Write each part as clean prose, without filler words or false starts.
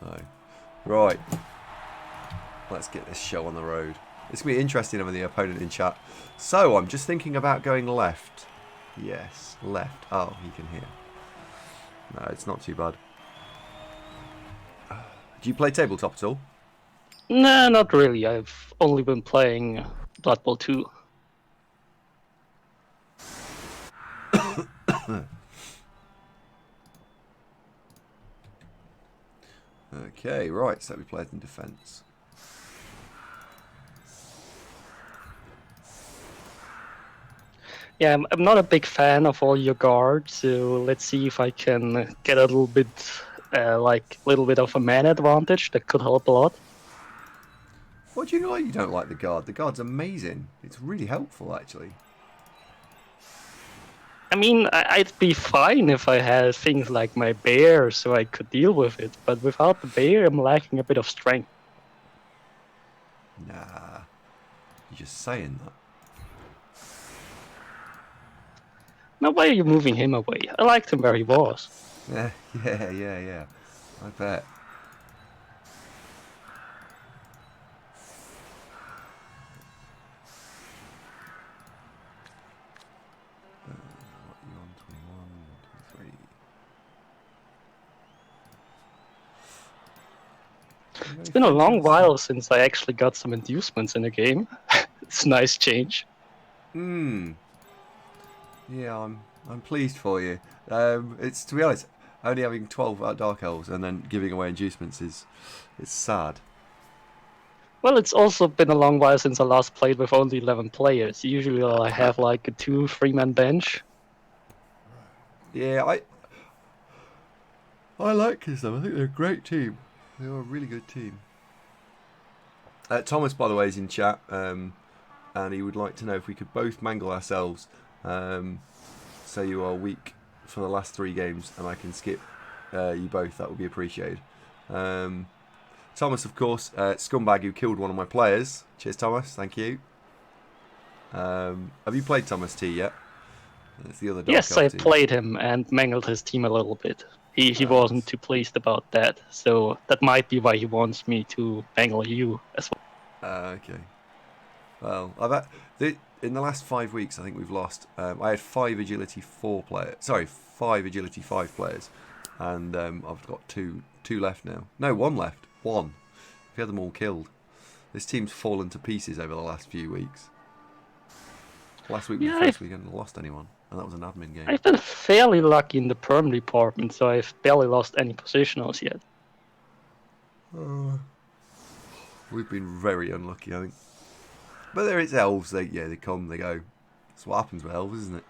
So, right. Let's get this show on the road. It's going to be interesting having the opponent in chat. So, I'm just thinking about going left. Yes, left. Oh, he can hear. No, it's not too bad. Do you play tabletop at all? Nah, not really. I've only been playing Blood Bowl 2. Okay, right. So we played in defence. Yeah, I'm not a big fan of all your guards, so let's see if I can get a little bit, of a man advantage. That could help a lot. What do you know? You don't like the guard? The guard's amazing. It's really helpful, actually. I mean, I'd be fine if I had things like my bear, so I could deal with it. But without the bear, I'm lacking a bit of strength. Nah, you're just saying that. Now, why are you moving him away? I liked him where he was. Yeah. I bet. What are you on? 21, 23. It's been a long while since I actually got some inducements in a game. It's a nice change. Yeah, I'm pleased for you. It's, to be honest, only having 12 Dark Elves and then giving away inducements it's sad. Well, it's also been a long while since I last played with only 11 players. Usually I have like a 2-3 man bench. Yeah, I like Kislev. I think they're a great team. They're a really good team. Thomas, by the way, is in chat, and he would like to know if we could both mangle ourselves. So you are weak for the last 3 games, and I can skip you both. That would be appreciated. Thomas, of course, scumbag who killed one of my players. Cheers, Thomas. Thank you. Have you played Thomas T yet? It's the other Dark Yes, Elf I team. played him and mangled his team a little bit. He Oh, wasn't too pleased about that, so that might be why he wants me to mangle you as well. Okay. Well, in the last 5 weeks, I think we've lost. I had 5 agility 4 players. Sorry, 5 agility 5 players, and I've got two left now. No, one left. One. We had them all killed. This team's fallen to pieces over the last few weeks. Last week was Yeah, the first weekend I lost anyone, and that was an admin game. I've been fairly lucky in the perm department, so I've barely lost any positionals yet. We've been very unlucky, I think. But there it's elves. They come, they go. That's what happens with elves, isn't it?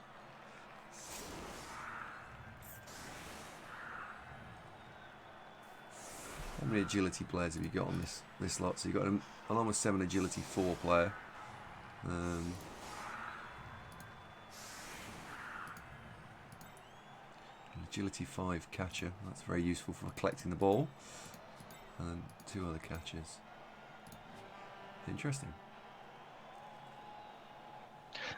How many agility players have you got on this lot? So you've got an almost 7 agility 4 player. Agility 5 catcher. That's very useful for collecting the ball. And then 2 other catchers. Interesting.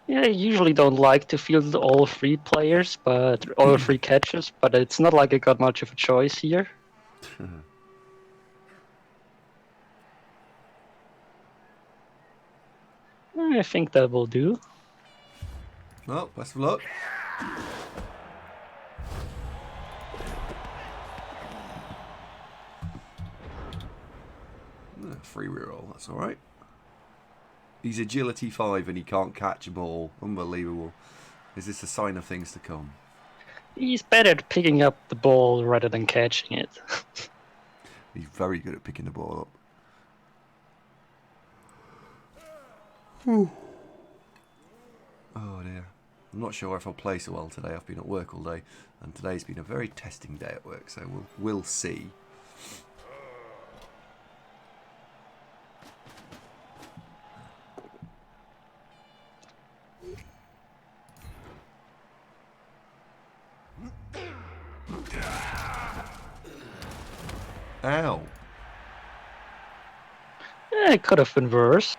Yeah, I usually don't like to field all 3 players, but all 3 catches, but it's not like I got much of a choice here. I think that will do. Well, best of luck. Free reroll, that's alright. He's agility 5 and he can't catch a ball. Unbelievable. Is this a sign of things to come? He's better at picking up the ball rather than catching it. He's very good at picking the ball up. Oh dear. I'm not sure if I'll play so well today. I've been at work all day, and today's been a very testing day at work, so we'll see. Ow. It could have been worse.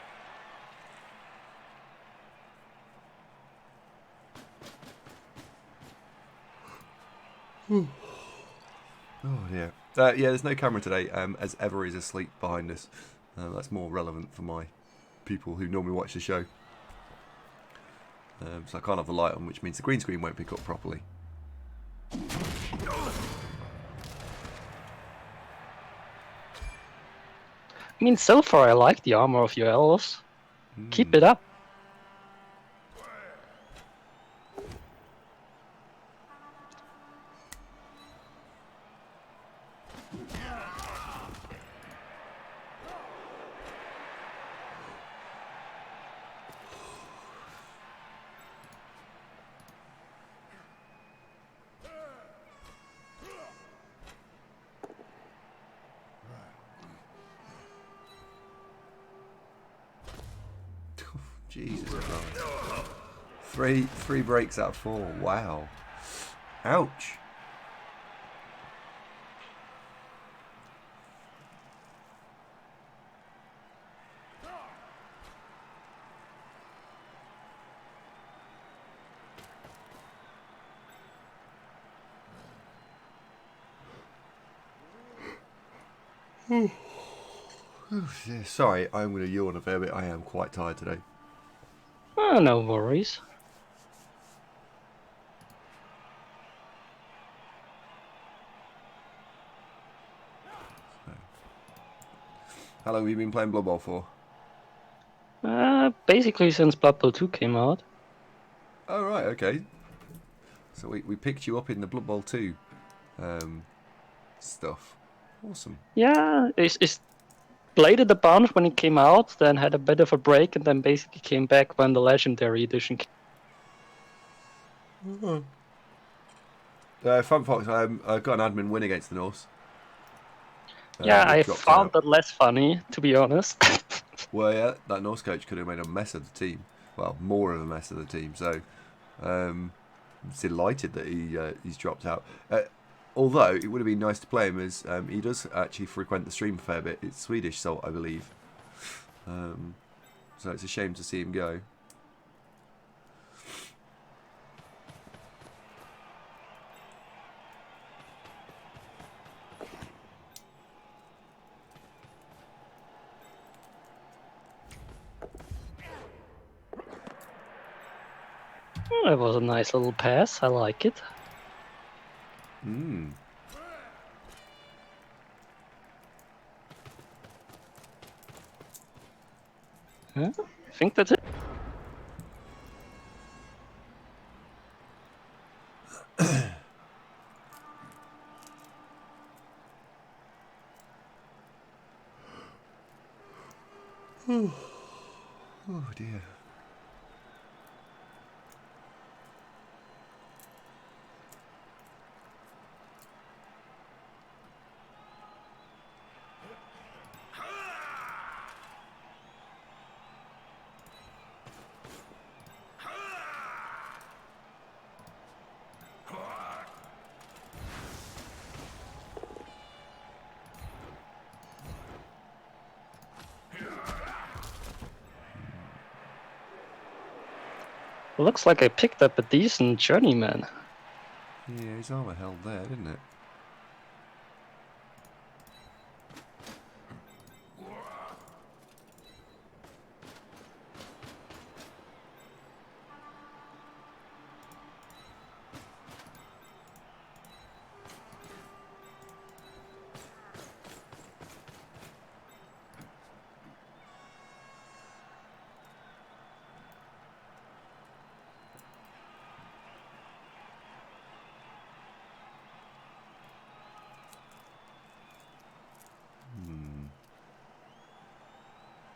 Oh dear. Yeah, there's no camera today, as Ever is asleep behind us. That's more relevant for my people who normally watch the show. So I can't have the light on, which means the green screen won't pick up properly. I mean, so far I like the armor of your elves. Keep it up. Jesus Christ. Three breaks out of 4. Wow. Ouch. Sorry, I'm going to yawn a fair bit. I am quite tired today. Oh, no worries. How long have you been playing Blood Bowl for? Basically since Blood Bowl 2 came out. Oh, right, okay. So we picked you up in the Blood Bowl 2 stuff. Awesome. Yeah, it's played it a bunch when it came out, then had a bit of a break, and then basically came back when the Legendary Edition came. Fun Fox, I got an admin win against the Norse. Yeah, We I dropped found out. that less funny, to be honest. Well, yeah, that Norse coach could have made a mess of the team. Well, more of a mess of the team. So, I'm delighted that he's dropped out. Although it would have been nice to play him, as he does actually frequent the stream a fair bit. It's Swedish Salt, I believe. So it's a shame to see him go. That was a nice little pass, I like it. Huh? I think that's it. Oh dear. Looks like I picked up a decent journeyman. Yeah, his armour held there, didn't it?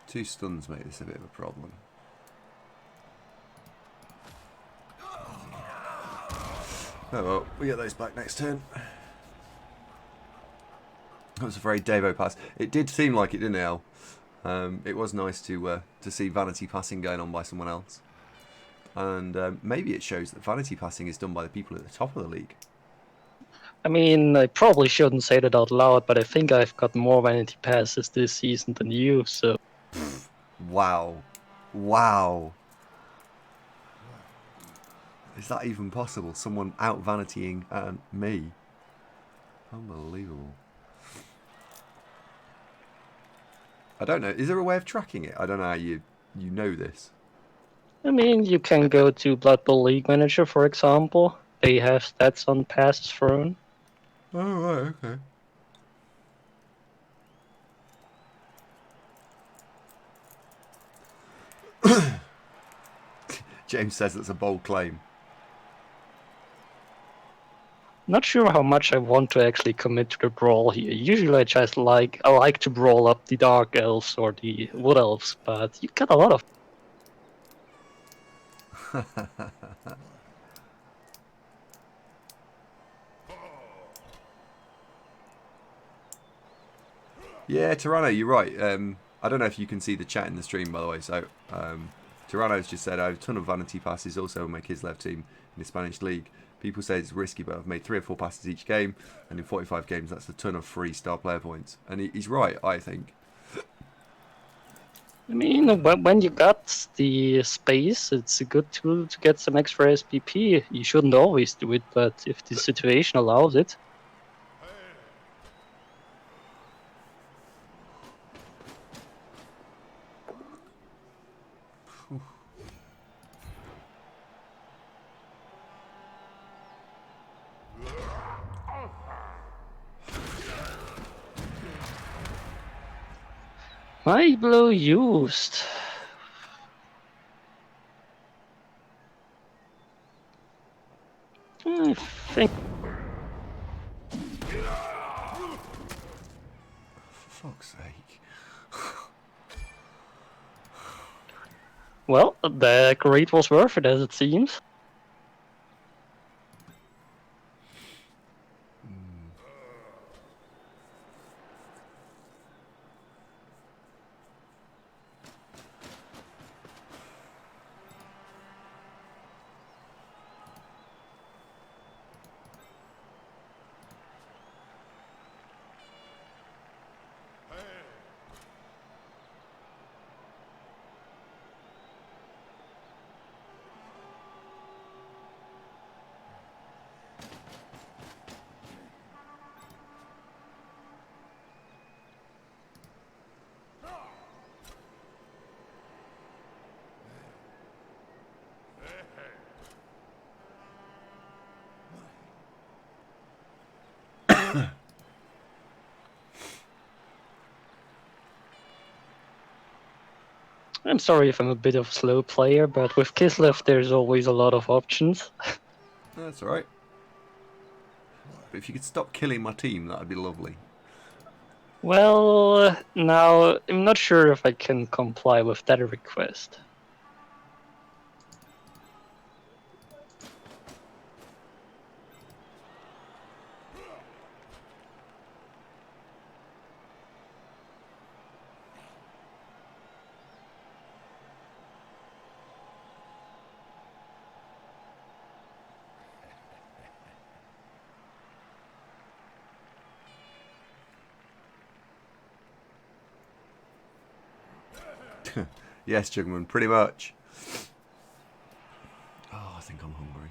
Two stuns make this a bit of a problem. Oh well, we get those back next turn. That was a very Devo pass. It did seem like it, didn't it, El? It was nice to see vanity passing going on by someone else. And maybe it shows that vanity passing is done by the people at the top of the league. I mean, I probably shouldn't say that out loud, but I think I've got more vanity passes this season than you, so... Wow. Wow. Is that even possible? Someone out-vanitying me? Unbelievable. I don't know. Is there a way of tracking it? I don't know how you know this. I mean, you can go to Blood Bowl League Manager, for example. They have stats on passes thrown. Oh, right, okay. James says it's a bold claim. Not sure how much I want to actually commit to the brawl here. Usually I just like to brawl up the Dark Elves or the Wood Elves, but you get a lot of... Yeah, Toronto, you're right. I don't know if you can see the chat in the stream, by the way. So, Toronto's just said I have a ton of vanity passes also on my Kislev team in the Spanish league. People say it's risky, but I've made 3 or 4 passes each game, and in 45 games, that's a ton of free star player points. And he's right, I think. I mean, when you got the space, it's a good tool to get some extra SPP. You shouldn't always do it, but if the situation allows it. My blow used. I think... For fuck's sake. Well, the grade was worth it, as it seems. I'm sorry if I'm a bit of a slow player, but with Kislev there's always a lot of options. That's alright. But if you could stop killing my team, that would be lovely. Well, now, I'm not sure if I can comply with that request. Yes, Jugman, pretty much. Oh, I think I'm hungry.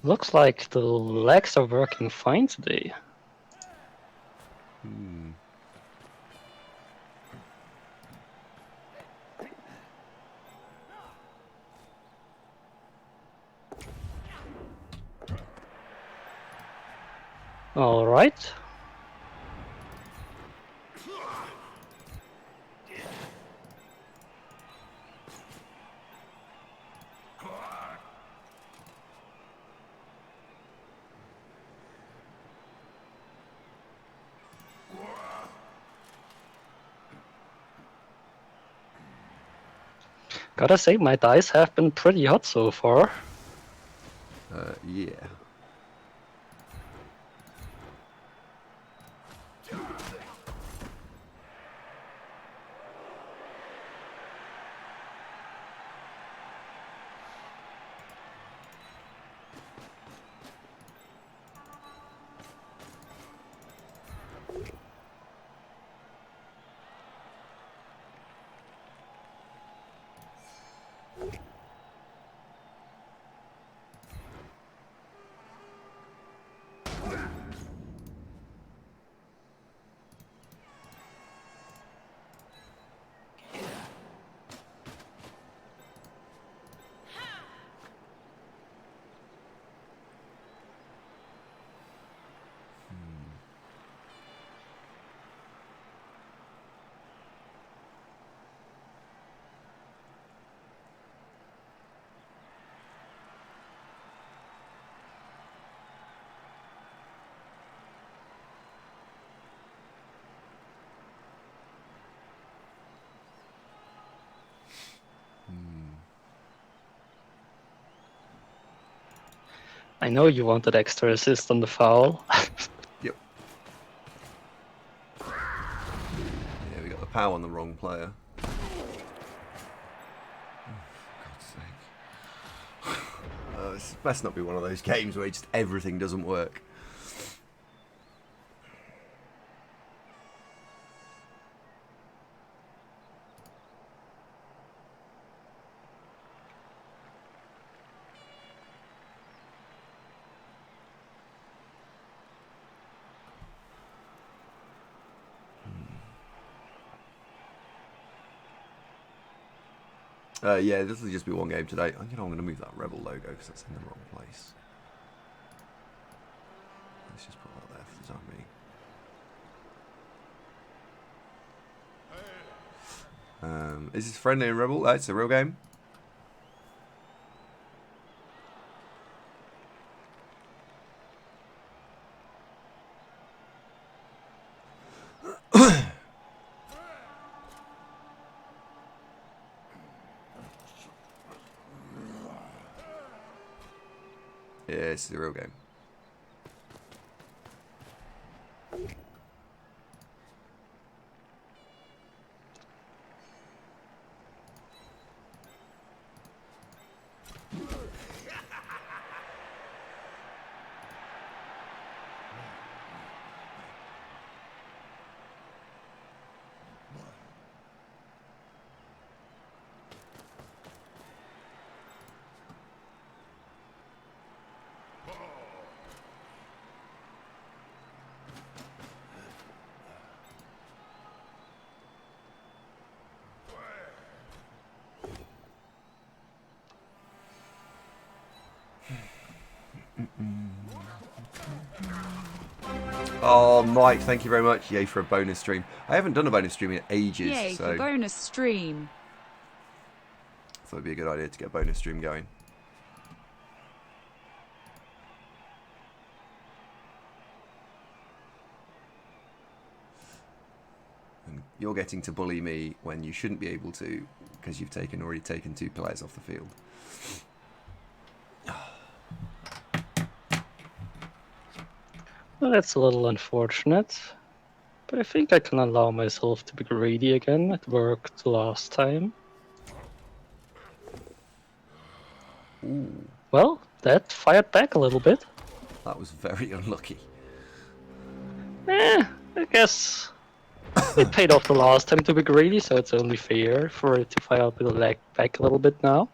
Looks like the legs are working fine today. All right. Gotta say, my dice have been pretty hot so far. Yeah. I know you wanted extra assist on the foul. Yep. Yeah, we got the power on the wrong player. Oh, for God's sake. This best not be one of those games where just everything doesn't work. Yeah, this will just be one game today. I'm going to move that REBBL logo because that's in the wrong place. Let's just put that there for the time being. Is this friendly in REBBL? It's a real game. Yeah, it's a real game. Oh, Mike, thank you very much. Yay for a bonus stream. I haven't done a bonus stream in ages. Yay so for bonus stream. Thought it'd be a good idea to get a bonus stream going. And you're getting to bully me when you shouldn't be able to because you've already taken 2 players off the field. Well, that's a little unfortunate. But I think I can allow myself to be greedy again. It worked last time. Ooh, Well, that fired back a little bit. that was very unlucky. I guess it paid off the last time to be greedy, so it's only fair for it to fire back a little bit now.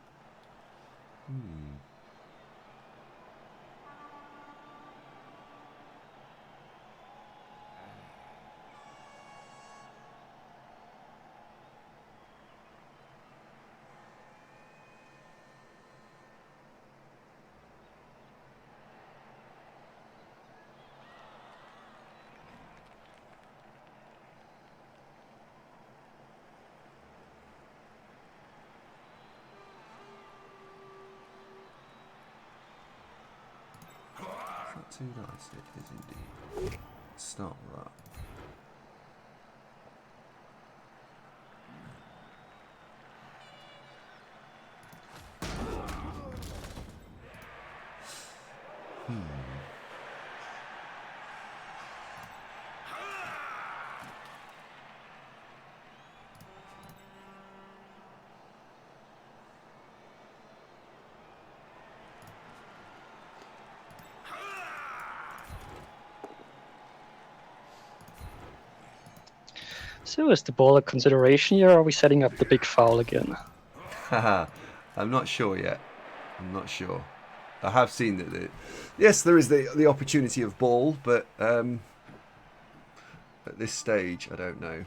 Is that too nice? It is indeed. Let's start with that. So is the ball a consideration here, or are we setting up the big foul again? Haha, I'm not sure yet. I'm not sure. I have seen that. Yes, there is the opportunity of ball, but at this stage, I don't know.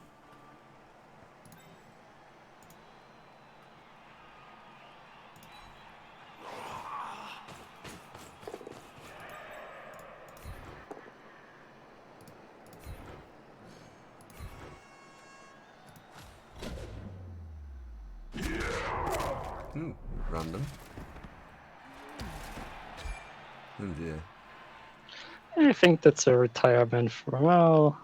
Random. Oh dear. I think that's a retirement for, well,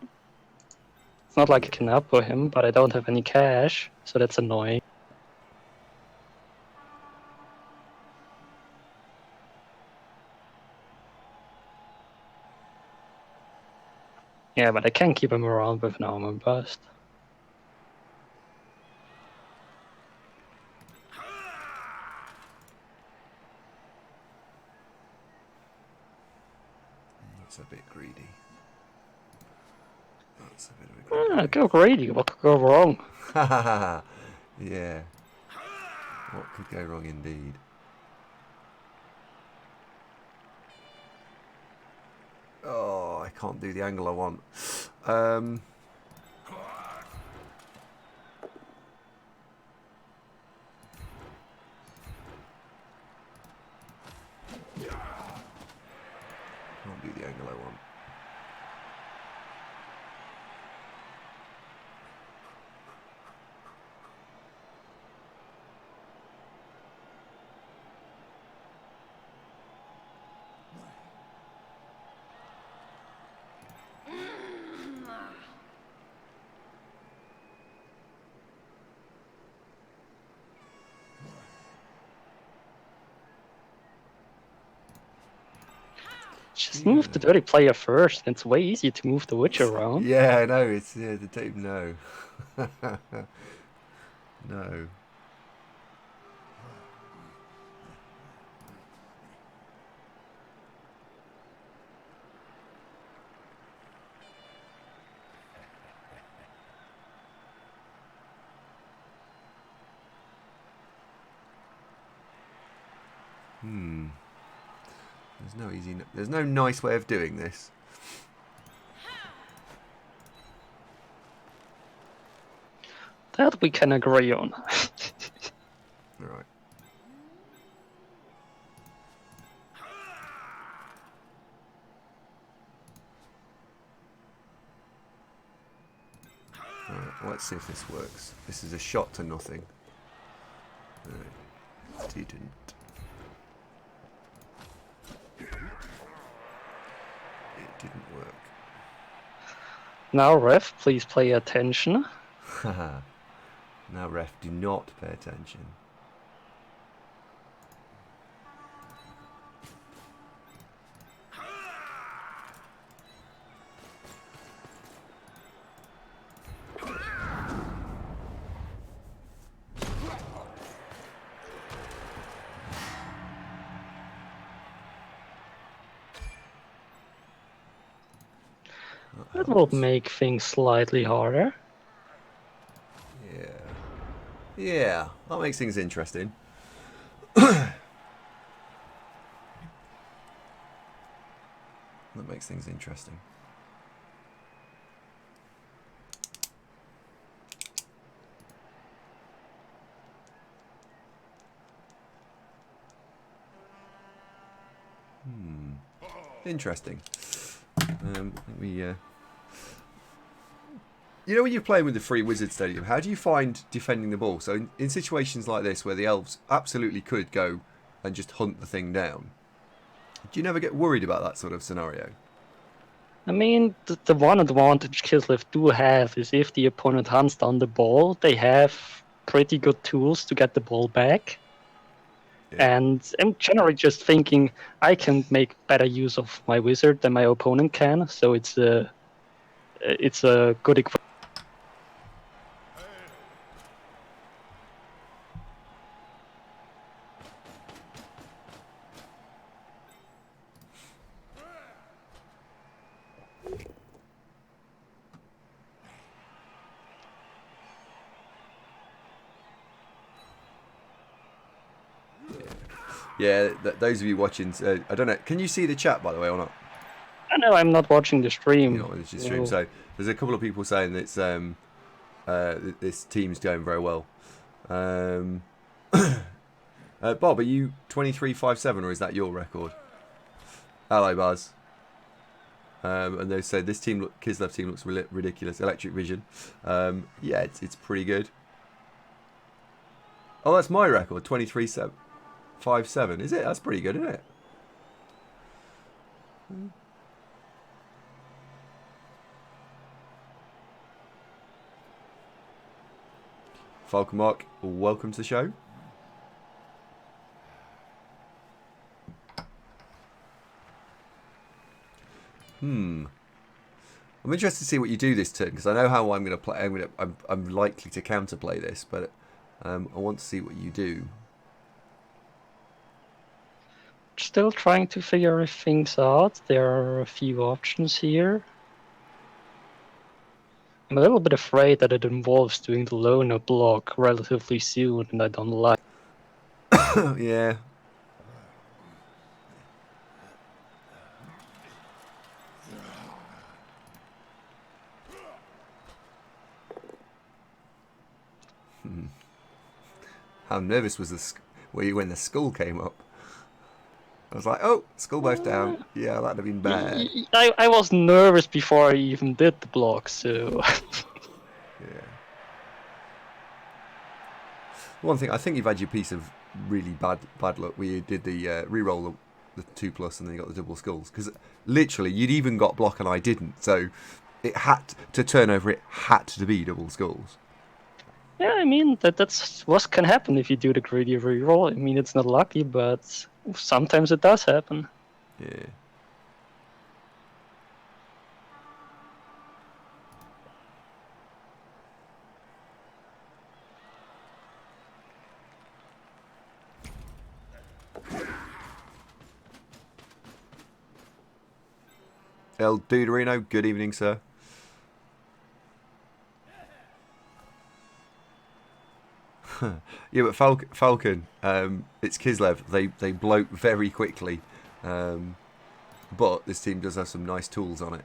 it's not like I can output him, but I don't have any cash, so that's annoying. Yeah, but I can keep him around with an armor burst. That's a bit greedy. That's a bit of a greedy. Go greedy. What could go wrong? Yeah. What could go wrong indeed? Oh, I can't do the angle I want. Can't do the angle I want. Just move the dirty player first. It's way easier to move the witch around. Yeah, I know. It's the tape. No. No. There's no nice way of doing this. That we can agree on. Right. Let's see if this works. This is a shot to nothing. No, it didn't. It didn't work. Now, ref, please pay attention. Now, ref, do not pay attention. That will make things slightly harder. Yeah. Yeah, that makes things interesting. That makes things interesting. Interesting. You know when you're playing with the Free Wizard Stadium, how do you find defending the ball? So in situations like this where the elves absolutely could go and just hunt the thing down, do you never get worried about that sort of scenario? I mean, the one advantage Kislev do have is if the opponent hunts down the ball, they have pretty good tools to get the ball back. Yeah. And I'm generally just thinking I can make better use of my wizard than my opponent can, so it's a good equation. Yeah, those of you watching, I don't know, can you see the chat by the way or not? I know I'm not watching the stream. You're not watching the stream, so there's a couple of people saying that it's, this team's going very well. Bob, are you 23.57 or is that your record? Hello, Buzz. And they said this team, Kislev team looks ridiculous. Electric Vision. Yeah, it's pretty good. Oh, that's my record, 23.57. Is it? That's pretty good, isn't it? Falcon Mark, welcome to the show. I'm interested to see what you do this turn because I know how I'm going to play. I'm likely to counterplay this, but I want to see what you do. Still trying to figure things out. There are a few options here. I'm a little bit afraid that it involves doing the loner block relatively soon, and I don't like. Yeah. How nervous were you when the skull came up? I was like, oh, skull both down. Yeah, that'd have been bad. I was nervous before I even did the block, so. Yeah. One thing, I think you've had your piece of really bad luck where you did the re-roll the 2+ and then you got the double skulls. Because literally, you'd even got block and I didn't. So it had to turn over, it had to be double skulls. Yeah, I mean, that's what can happen if you do the greedy reroll. I mean, it's not lucky, but sometimes it does happen. Yeah. El Duderino, good evening, sir. Yeah, but Falcon, it's Kislev. They bloat very quickly, but this team does have some nice tools on it.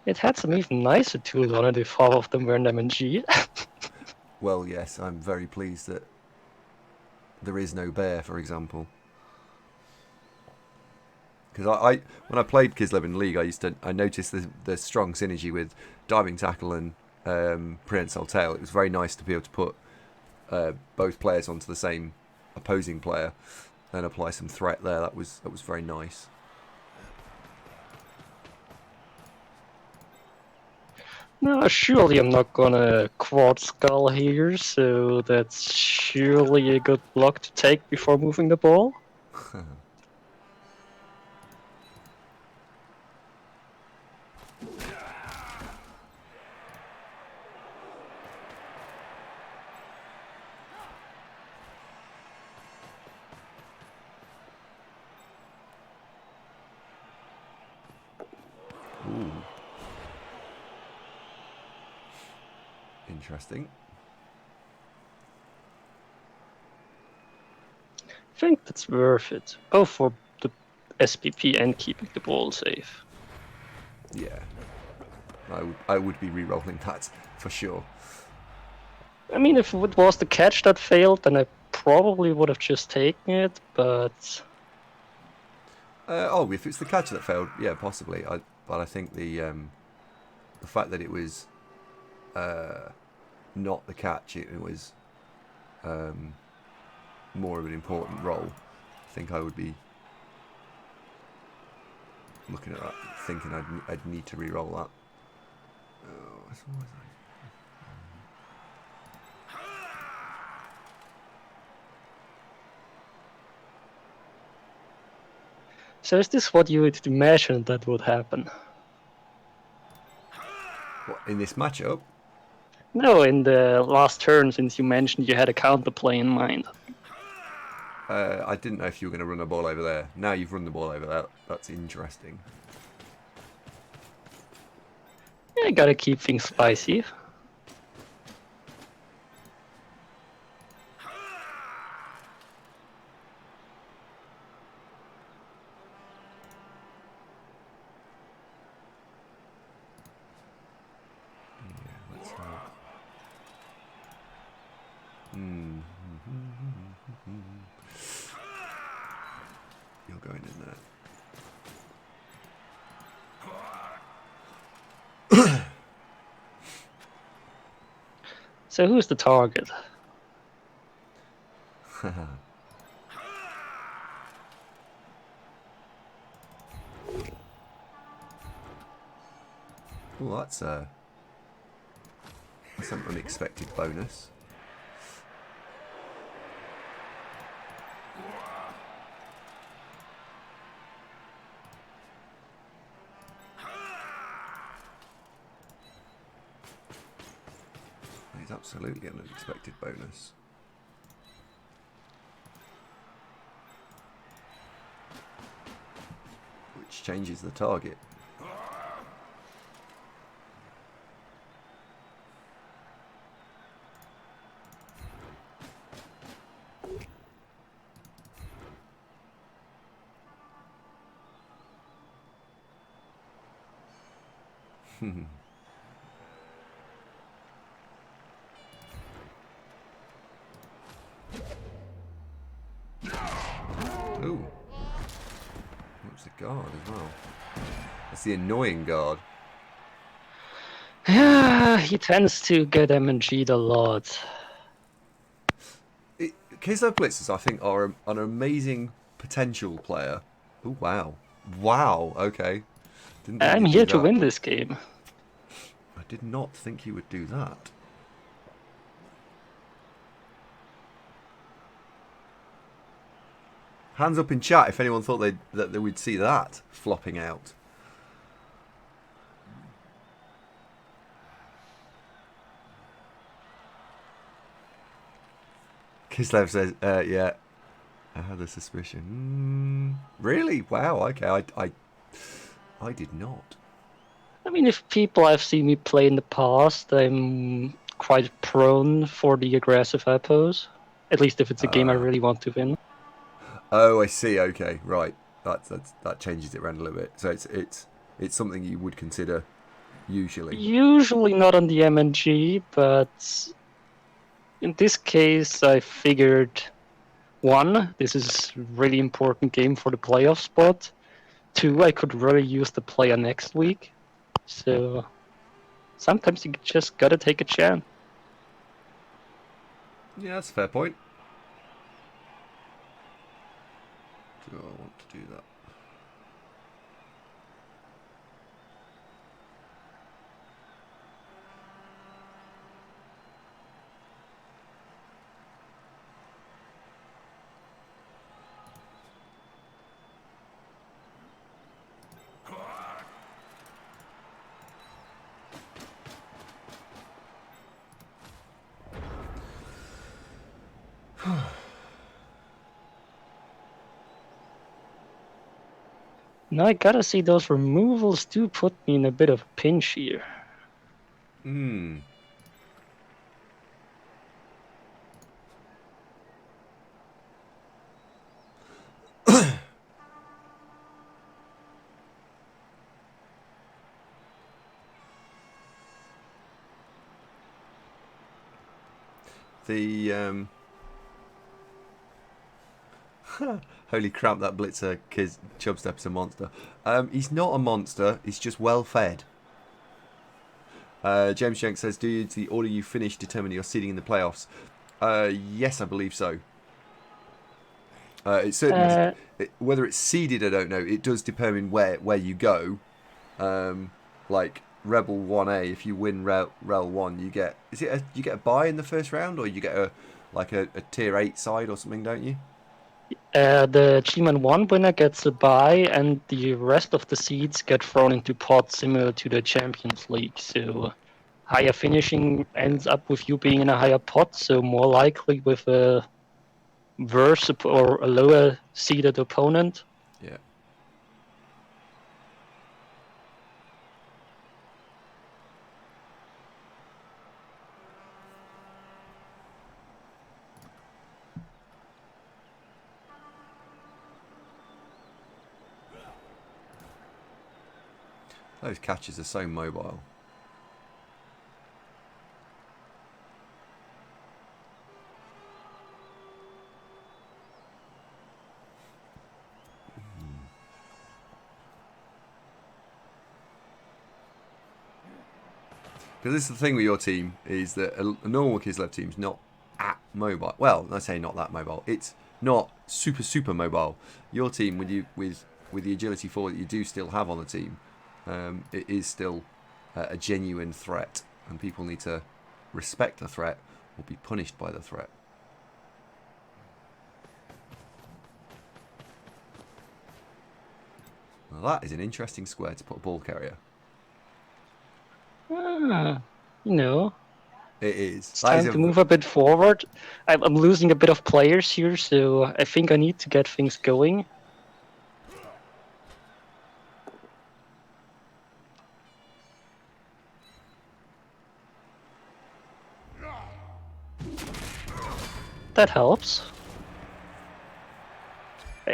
It had some even nicer tools on it if half of them were in MG. Well, yes, I'm very pleased that there is no bear, for example. Because I when I played Kislev in League, I noticed the strong synergy with diving tackle and prehensile tail. It was very nice to be able to put both players onto the same opposing player and apply some threat there. That was very nice. No, surely I'm not gonna quad skull here, so that's surely a good block to take before moving the ball. Ooh. Interesting. I think that's worth it, both for the SPP and keeping the ball safe. Yeah. I would be re-rolling that for sure. I mean, if it was the catch that failed, then I probably would have just taken it, but... If it's the catch that failed, yeah, possibly. But I think the fact that it was not the catch, it was more of an important role. I think I would be looking at that, thinking I'd need to re-roll that. So is this what you would imagine that would happen? What, in this matchup? No, in the last turn, since you mentioned you had a counterplay in mind. I didn't know if you were going to run a ball over there. Now you've run the ball over there. That's interesting. Yeah, gotta keep things spicy. You're going in there. So who's the target? Well, that's an unexpected bonus. is absolutely an unexpected bonus. Which changes the target. Ooh. What's the guard as well? That's the annoying guard. Yeah, he tends to get MNG'd a lot. Kislev Blitzers, I think, are an amazing potential player. Oh, wow. Wow, okay. Didn't think I'm you'd do here to that. win this game. I did not think he would do that. Hands up in chat if anyone thought that they would see that flopping out. Kislev says, yeah, I had a suspicion. Really? Wow, okay, I did not. I mean, if people have seen me play in the past, I'm quite prone for the aggressive appos. At least if it's a game I really want to win. Oh, I see. Okay, right. That changes it around a little bit. So it's something you would consider usually. Usually not on the MNG, but in this case, I figured, one, this is a really important game for the playoff spot. Two, I could really use the player next week. So sometimes you just gotta take a chance. Yeah, that's a fair point. Do I want to do that? Now I gotta say those removals do put me in a bit of a pinch here. Hmm. The holy crap, that Blitzer kid Chubstep's a monster. He's not a monster. He's just well fed. James Jenks says, "Do the order you finish determine your seeding in the playoffs?" Yes, I believe so. It certainly whether it's seeded, I don't know. It does determine where you go. Like REBBL 1A, if you win Rel 1, you get you get a bye in the first round, or you get a tier 8 side or something, don't you? The G-Man 1 winner gets a bye, and the rest of the seeds get thrown into pots similar to the Champions League. So higher finishing ends up with you being in a higher pot, so more likely with a worse or a lower seeded opponent. Yeah. Those catches are so mobile. Because this is the thing with your team, is that a normal Kislev team's not at mobile. Well, I say not that mobile. It's not super mobile. Your team, with the agility 4 that you do still have on the team, it is still a genuine threat, and people need to respect the threat or be punished by the threat. Well, that is an interesting square to put a ball carrier. You know, It is. It's time to move a bit forward. I'm losing a bit of players here, so I think I need to get things going. That helps.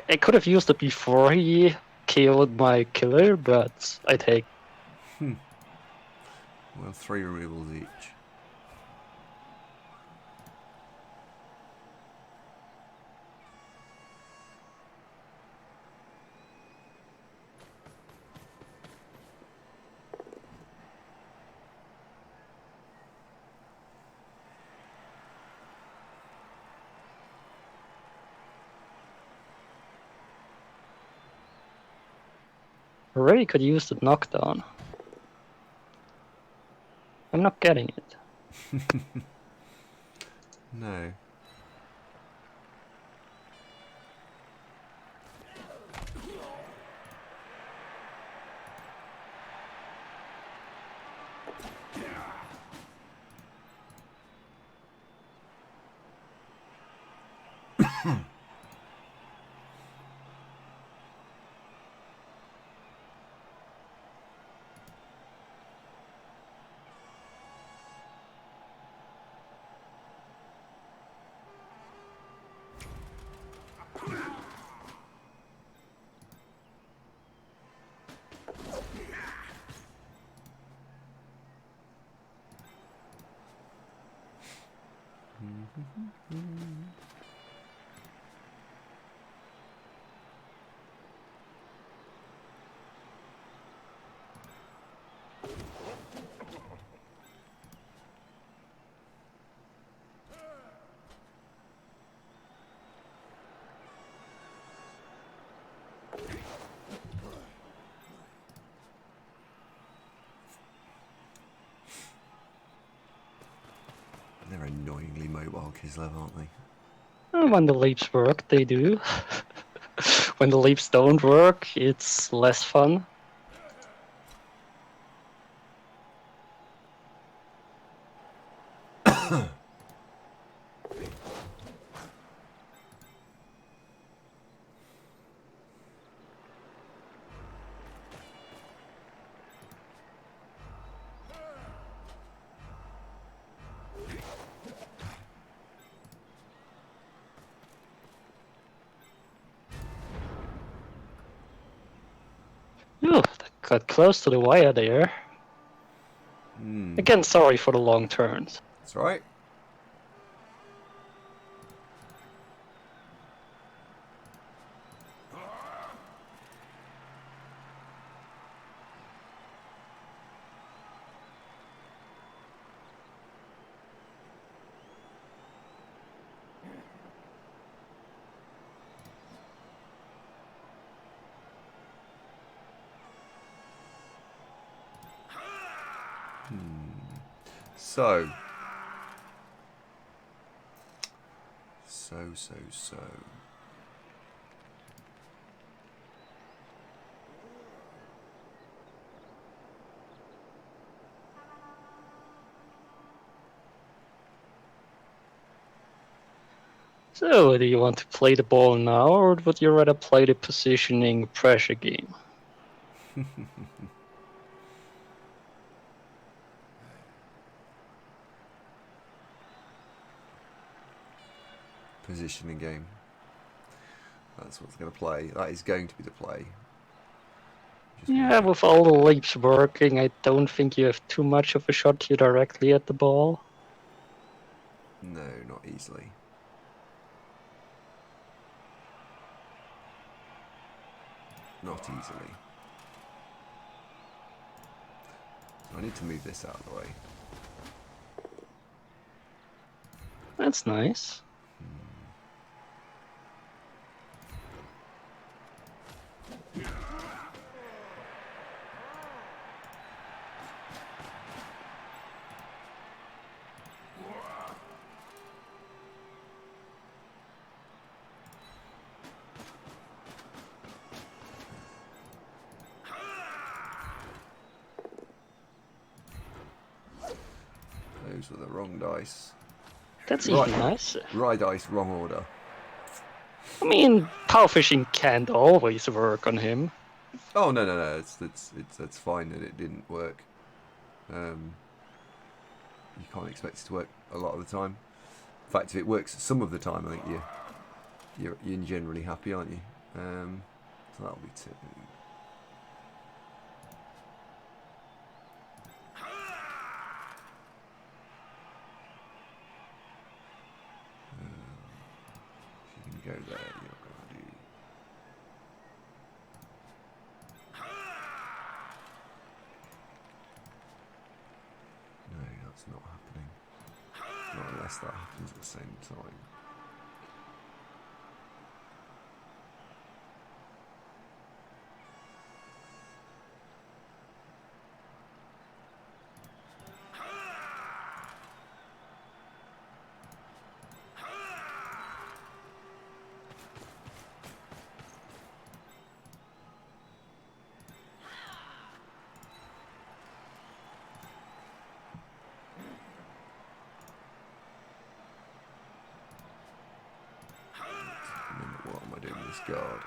I could have used it before he killed my killer, but I take. Well, 3 removals each. I really could use the knockdown. I'm not getting it. No. They're annoyingly mobile, Kislev, aren't they? When the leaps work, they do. When the leaps don't work, it's less fun. Ooh, that got close to the wire there. Again, sorry for the long turns. That's right. So. So, do you want to play the ball now, or would you rather play the positioning pressure game? Positioning game. That's what's going to play. That is going to be the play. Yeah, with all the leaps working, I don't think you have too much of a shot here directly at the ball. No, not easily. Not easily. So I need to move this out of the way. That's nice. Those were the wrong dice. That's Right. even nicer. Right dice, wrong order. I mean, power fishing can't always work on him. Oh no! It's fine that it didn't work. You can't expect it to work a lot of the time. In fact, if it works some of the time, I think you're generally happy, aren't you? So that'll be 2. If you can go there, you're going to do. No, that's not happening. Not unless that happens at the same time. What am I doing with this guard?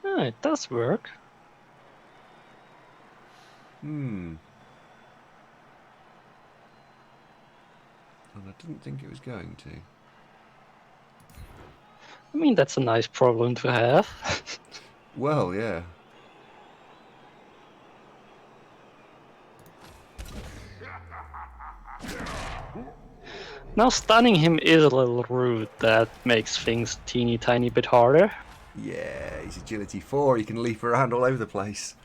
Oh, it does work. And I didn't think it was going to. I mean, that's a nice problem to have. Well, yeah. Now stunning him is a little rude. That makes things teeny tiny bit harder. Yeah, he's agility 4. He can leap around all over the place.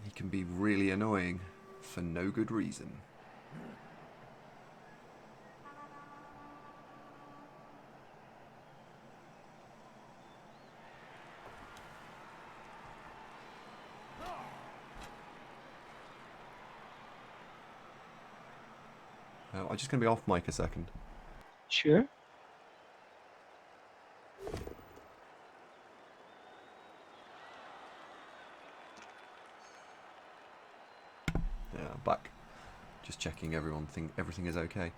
He can be really annoying for no good reason. I'm just going to be off mic a second. Sure. Yeah, I'm back. Just checking everything is okay.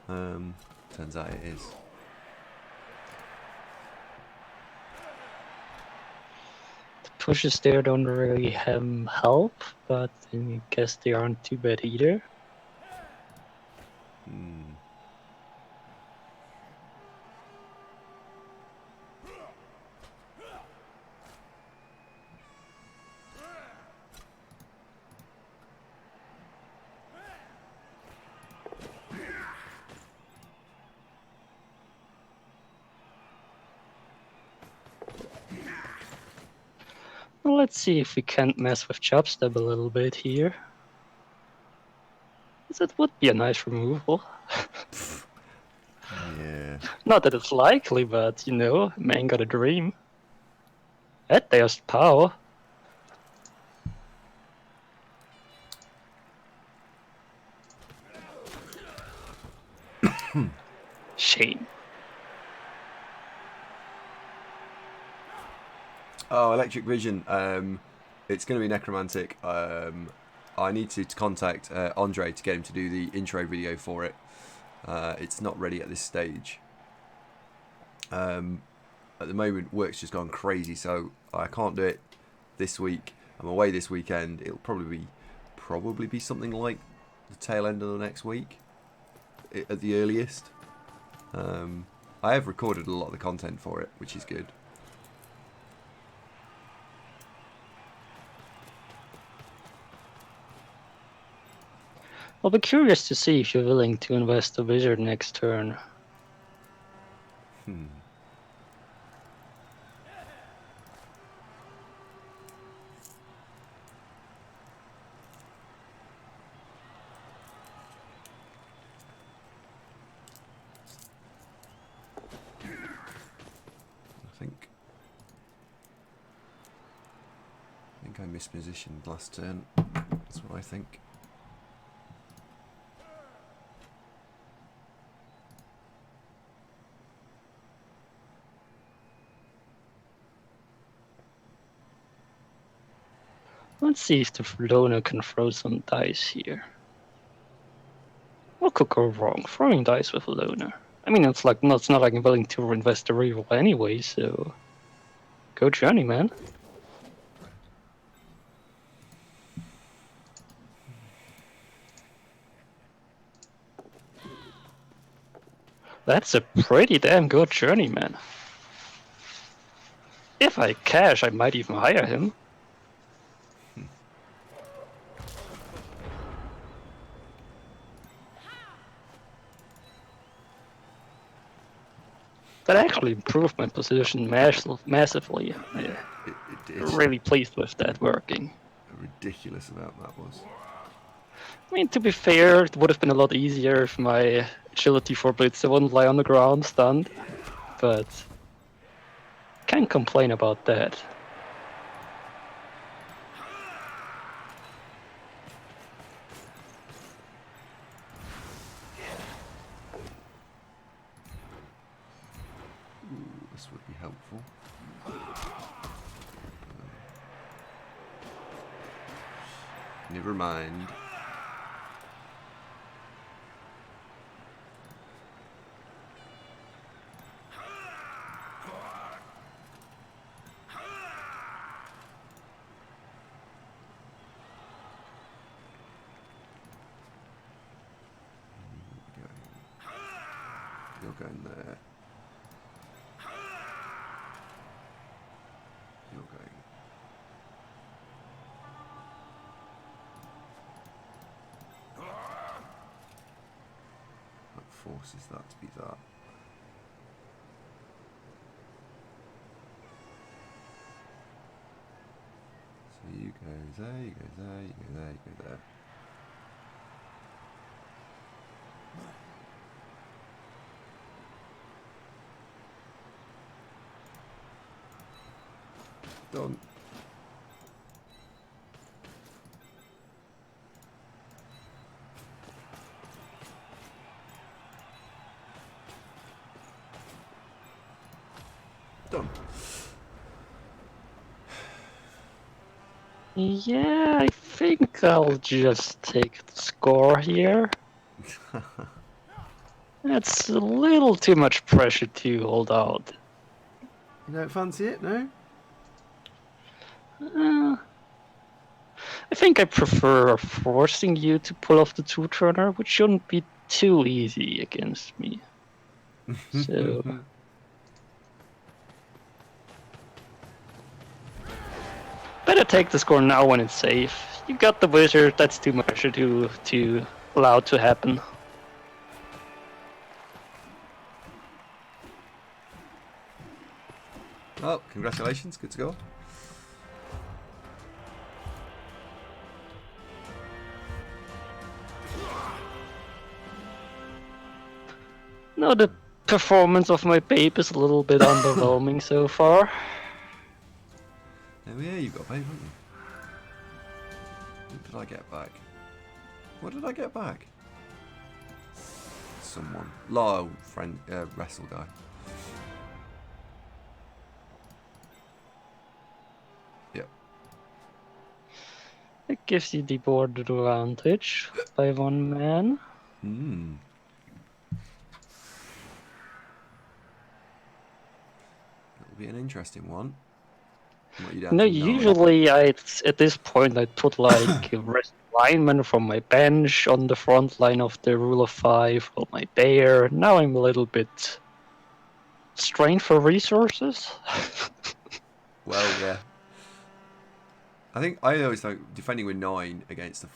Turns out it is. The pushes there don't really help, but I guess they aren't too bad either. Well, let's see if we can't mess with Chopstab a little bit here. That would be a nice removal. Yeah. Not that it's likely, but you know, man got a dream. That there's power. Shame. Oh, Electric Vision. It's going to be Necromantic. I need to contact Andre to get him to do the intro video for it. It's not ready at this stage. At the moment, work's just gone crazy, so I can't do it this week. I'm away this weekend. It'll probably be something like the tail end of the next week, at the earliest. I have recorded a lot of the content for it, which is good. I'll be curious to see if you're willing to invest a wizard next turn. I mispositioned last turn. That's what I think. Let's see if the loner can throw some dice here. What could go wrong? Throwing dice with a loner. I mean, it's like it's not like I'm willing to invest the reroll anyway, so go journey, man. That's a pretty damn good journey, man. If I cash, I might even hire him. That actually improved my position massively. Yeah, it did. Really pleased with that working. A ridiculous amount that was. I mean, to be fair, it would have been a lot easier if my agility for Blitzer wouldn't lie on the ground stunned, but can't complain about that. Ooh, this would be helpful. Never mind. You're going there. You're going. That forces that to be that. So you go there, you go there, you go there, you go there. Done. Done. Yeah, I think I'll just take the score here. That's a little too much pressure to hold out. You don't fancy it, no? I think I prefer forcing you to pull off the two-turner, which shouldn't be too easy against me. So better take the score now when it's safe. You got the wizard, that's too much to allow to happen. Well, congratulations, good to go. No, the performance of my babe is a little bit underwhelming so far. Oh yeah, you've got paper, haven't you? What did I get back? What did I get back? Someone. Lyle, friend, wrestle guy. Yep. It gives you the board advantage by one man. Hmm. It'll be an interesting one. What are you down No, to 9? usually at this point I'd put like a rest lineman from my bench on the front line of the rule of 5 or my bear. Now I'm a little bit strained for resources. Well, yeah. I think I always think defending with 9 against the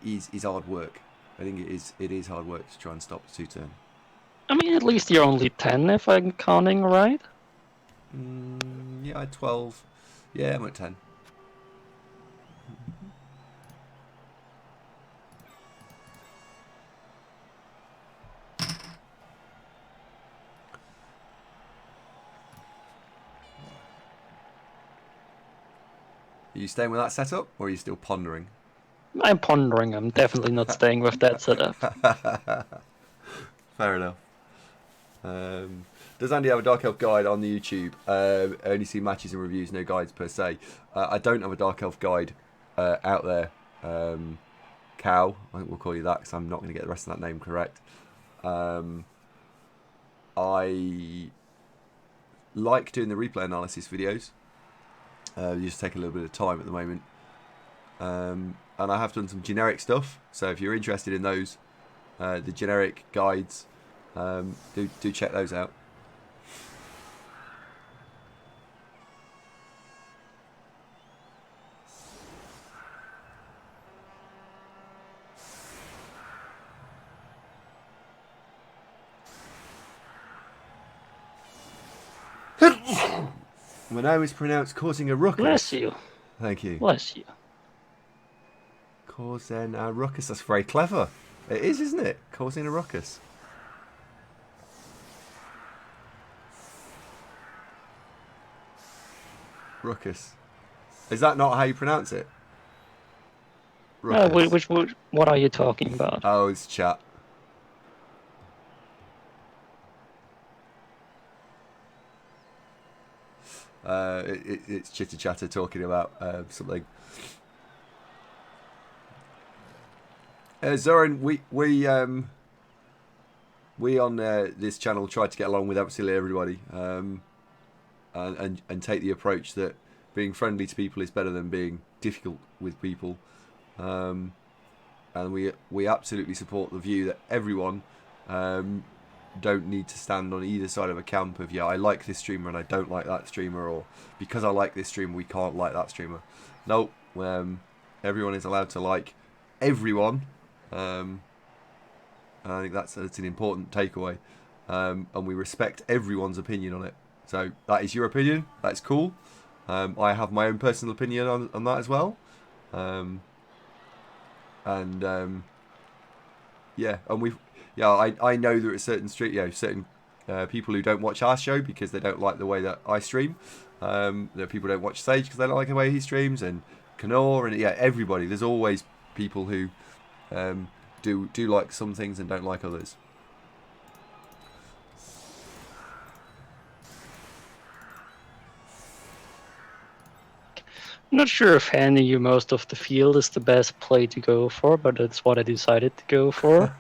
is hard work. I think it is hard work to try and stop the 2-turn. I mean, at least you're only 10 if I'm counting right. Yeah, I had 12. Yeah, I'm at 10. Are you staying with that setup, or are you still pondering? I'm pondering. I'm definitely not staying with that setup. Fair enough. Does Andy have a Dark Elf guide on the YouTube? I only see matches and reviews, no guides per se. I don't have a Dark Elf guide out there. Cow, I think we'll call you that because I'm not going to get the rest of that name correct. I like doing the replay analysis videos. You just take a little bit of time at the moment. And I have done some generic stuff, so if you're interested in those, the generic guides, do check those out. My name is pronounced causing a ruckus. Bless you. Thank you. Bless you. Causing a ruckus. That's very clever. It is, isn't it? Causing a ruckus. Ruckus. Is that not how you pronounce it? Ruckus. What are you talking about? Oh, it's chat. It's chitter chatter talking about something. Zoran, we on this channel try to get along with absolutely everybody, and take the approach that being friendly to people is better than being difficult with people, and we absolutely support the view that everyone don't need to stand on either side of a camp of, yeah, I like this streamer and I don't like that streamer, or because I like this streamer we can't like that streamer. No, everyone is allowed to like everyone, and I think that's an important takeaway, and we respect everyone's opinion on it. So that is your opinion, that's cool. I have my own personal opinion on that as well, yeah, and I know there are certain people who don't watch our show because they don't like the way that I stream. There are people who don't watch Sage because they don't like the way he streams, and Knorr, and yeah, everybody. There's always people who do like some things and don't like others. I'm not sure if handing you most of the field is the best play to go for, but that's what I decided to go for.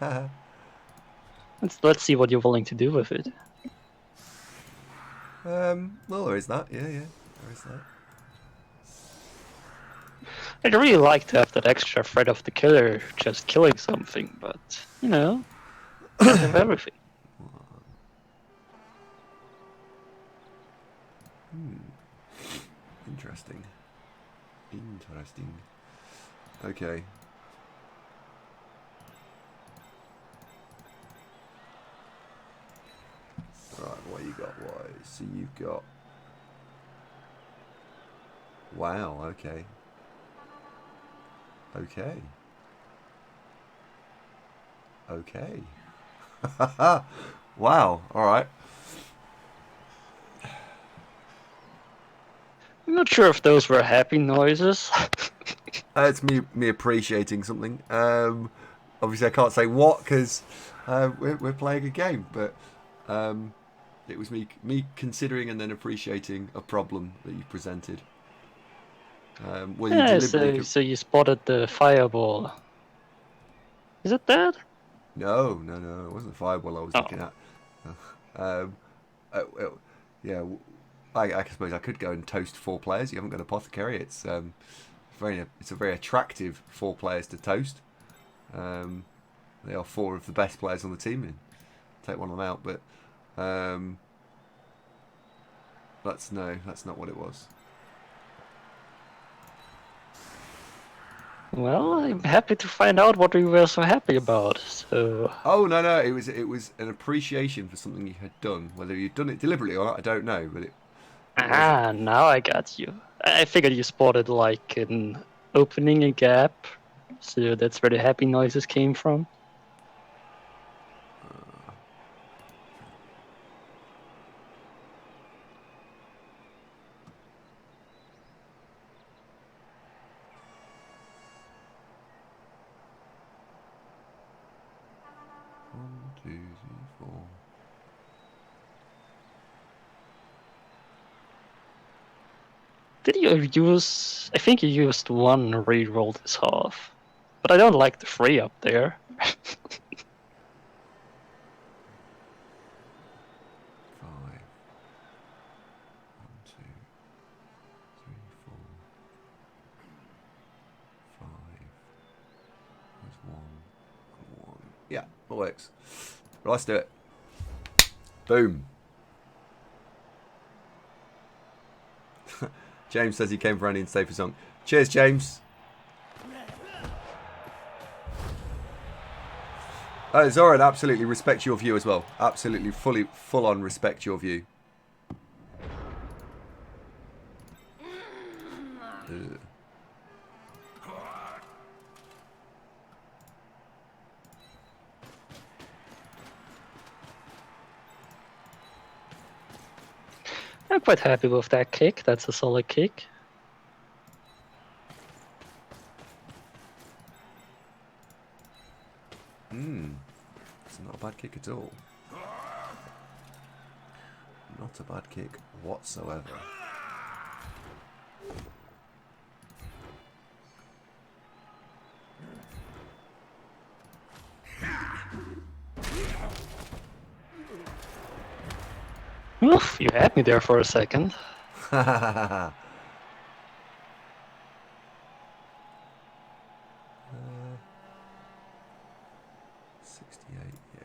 Let's see what you're willing to do with it. Well, there is that. Yeah, there is that. I'd really like to have that extra threat of the killer just killing something, but, you know, can't have everything. Interesting. Okay. Right, what you got, Wise? So you've got... Wow, okay. Okay. Wow, alright. I'm not sure if those were happy noises. It's me appreciating something. Obviously I can't say what because we're playing a game, but it was me considering and then appreciating a problem that you presented. Well, you deliberately... So you spotted the fireball. Is it that? No, it wasn't Fireball I was looking at. Yeah, I suppose I could go and toast 4 players. You haven't got Apothecary. It's a very attractive 4 players to toast. They are 4 of the best players on the team. And take one of them out, but that's not what it was. Well, I'm happy to find out what we were so happy about. So. Oh no! It was an appreciation for something you had done. Whether you'd done it deliberately or not, I don't know. But it now I got you. I figured you spotted like an opening, a gap. So that's where the happy noises came from. Did you use... I think you used one reroll this half. But I don't like the 3 up there. 5, 1, 2, 3, 4, 5. There's 1, 1. Yeah, that works. Well, let's do it. Boom. James says he came for Andy and stayed for song. Cheers, James. Zoran, absolutely respect your view as well. Absolutely, full on respect your view. I'm quite happy with that kick. That's a solid kick. It's not a bad kick at all. Not a bad kick whatsoever. Oof, you had me there for a second. 68, yeah.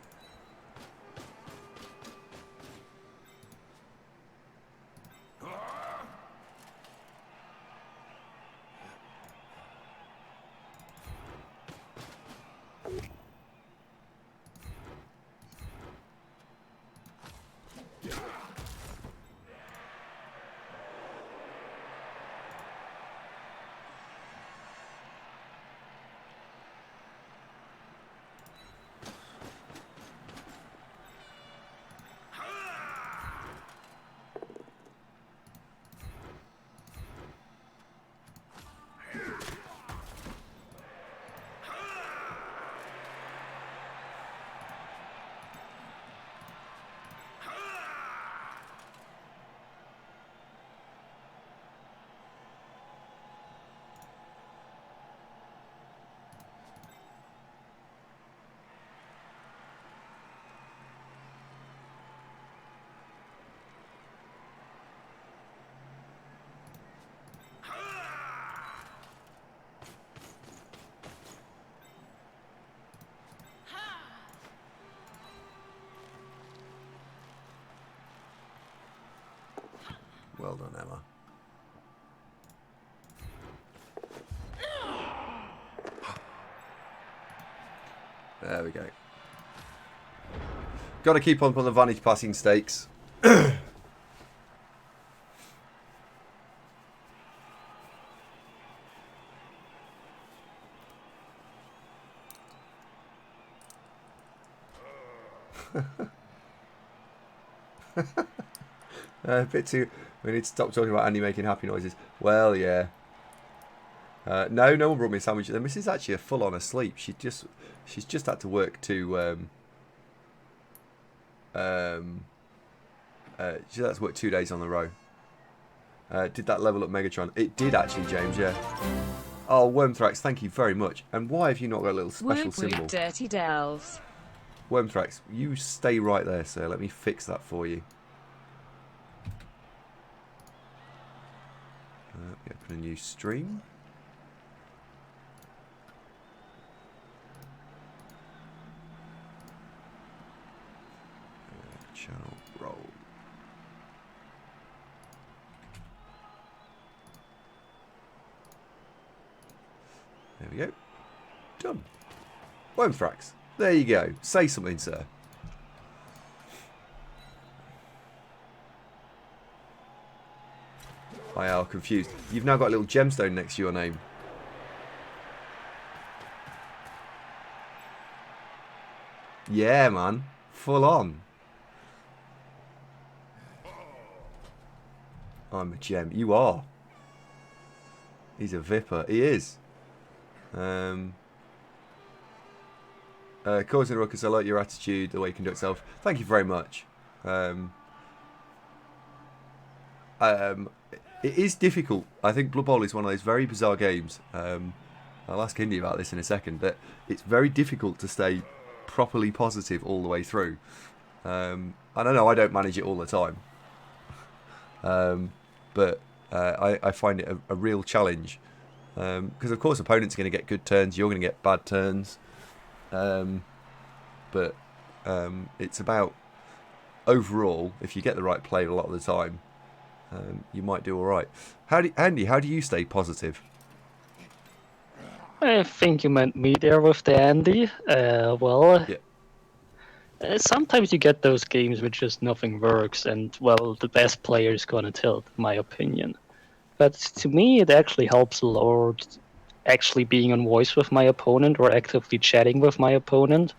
Well done, Emma. There we go. Got to keep on the vantage passing stakes. A bit too. We need to stop talking about Andy making happy noises. Well, yeah. No one brought me a sandwich. The missus is actually full-on asleep. She's just had to work to. She had to work 2 days on the row. Did that level up Megatron? It did actually, James. Yeah. Oh, Wormthrax, thank you very much. And why have you not got a little special symbol? Dirty Delves. Wormthrax, you stay right there, sir. Let me fix that for you. Open a new stream. Channel roll. There we go. Done. Wormthrax. There you go. Say something, sir. I are confused. You've now got a little gemstone next to your name. Yeah, man. Full on. I'm a gem. You are. He's a Vipper. He is. Causing a ruckus. I like your attitude, the way you conduct yourself. Thank you very much. It is difficult. I think Blood Bowl is one of those very bizarre games. I'll ask Indy about this in a second, but it's very difficult to stay properly positive all the way through. I don't know. I don't manage it all the time, but I find it a real challenge because, of course, opponents are going to get good turns. You're going to get bad turns, but it's about overall. If you get the right play a lot of the time, you might do all right. Andy, how do you stay positive? I think you meant me there with the Andy. Well, Yeah. sometimes you get those games which just nothing works, and well, the best player is gonna tilt, in my opinion. But to me, it actually helps a lot. Actually, being on voice with my opponent or actively chatting with my opponent,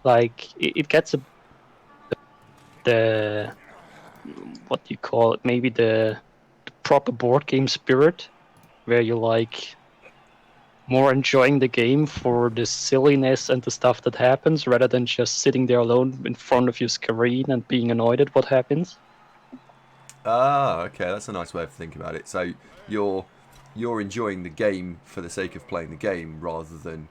like it gets the what do you call it? Maybe the proper board game spirit, where you like more enjoying the game for the silliness and the stuff that happens rather than just sitting there alone in front of your screen and being annoyed at what happens. Ah, okay, that's a nice way of thinking about it. So you're you're enjoying the game for the sake of playing the game rather than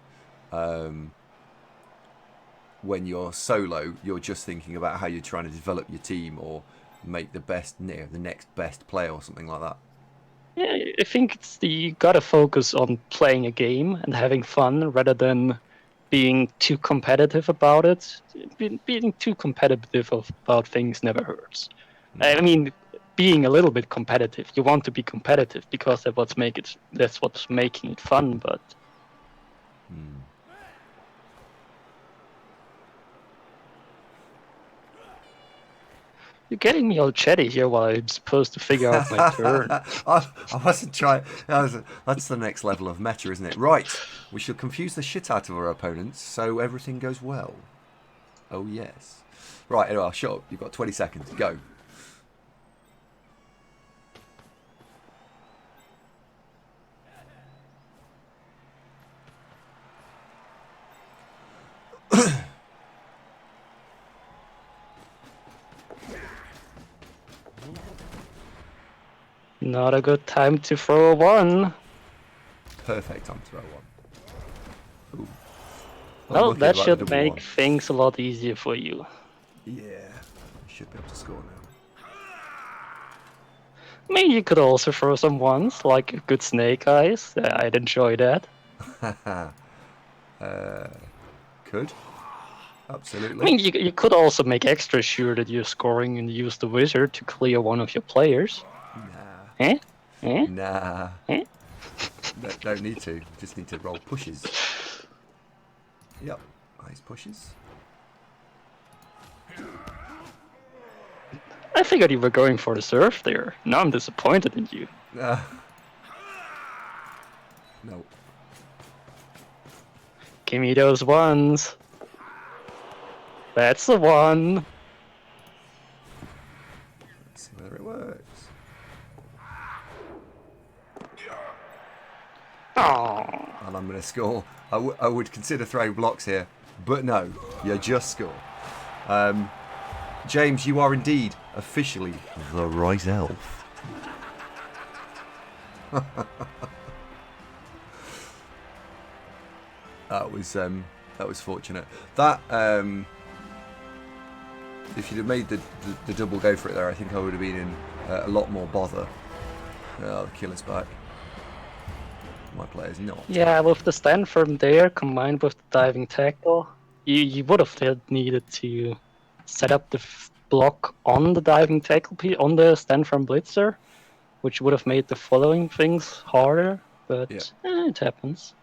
when you're solo, you're just thinking about how you're trying to develop your team or make the best, the next best player or something like that. Yeah, I think you gotta focus on playing a game and having fun rather than being too competitive about it. Being too competitive about things never hurts. I mean, being a little bit competitive. You want to be competitive because that's what's making it fun. But you're getting me all chatty here while I'm supposed to figure out my turn. I wasn't trying. That's the next level of meta, isn't it? Right. We shall confuse the shit out of our opponents so everything goes well. Oh, yes. Right, anyway, I'll shut up. You've got 20 seconds. Go. Not a good time to throw a one. Perfect time to throw one. Ooh. Well, Unlucky that about the should double make one. things a lot easier for you. Yeah. You should be able to score now. I mean, you could also throw some ones, like good snake eyes. I'd enjoy that. Could. I Absolutely. mean, you could also make extra sure that you're scoring and use the wizard to clear one of your players. Nah. Eh? Eh? Nah. Eh? Don't need to. Just need to roll pushes. Yep. Nice pushes. I figured you were going for the surf there. Now I'm disappointed in you. No. Give me those ones. That's the one. Let's see whether it works. Oh. And I'm going to score. I would consider throwing blocks here, but no, you just score. James, you are indeed officially the right elf. That was fortunate. That if you'd have made the double go for it there, I think I would have been in a lot more bother. Oh, the killer's back. My player's not. Yeah, with the stand from there combined with the diving tackle, you would have needed to set up the block on the diving tackle on the stand from blitzer, which would have made the following things harder. But Yeah. it happens.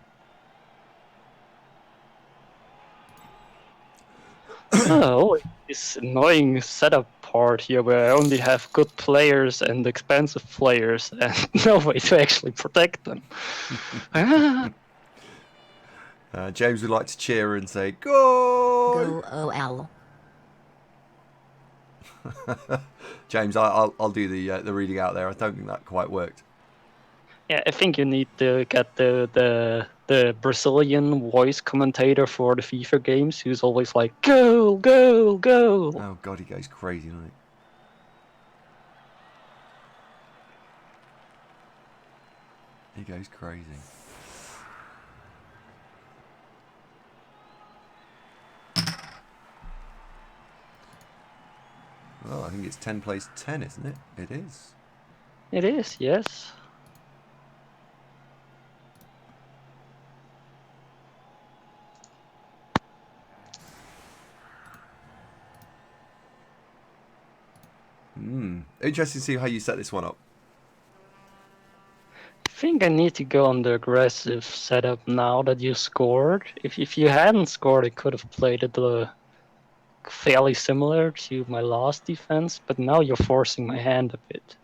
Oh, this annoying setup part here where I only have good players and expensive players and no way to actually protect them. James would like to cheer and say, "Go!" Go OL. James, I'll do the reading out there. I don't think that quite worked. Yeah, I think you need to get the Brazilian voice commentator for the FIFA games who's always like, go, go, go. Oh God, he goes crazy, doesn't he? He goes crazy. Well, I think it's 10 plays 10, isn't it? It is. It is, yes. Interesting to see how you set this one up. I think I need to go on the aggressive setup now that you scored. If you hadn't scored, I could have played it fairly similar to my last defense, but now you're forcing my hand a bit.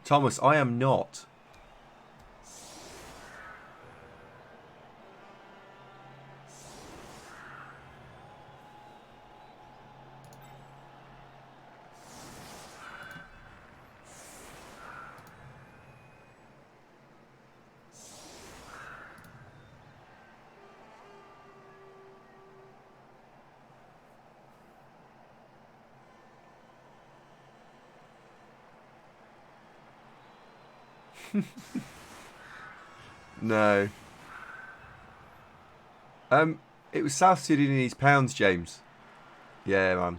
Thomas, I am not. No. It was South Sudanese pounds, James. Yeah, man.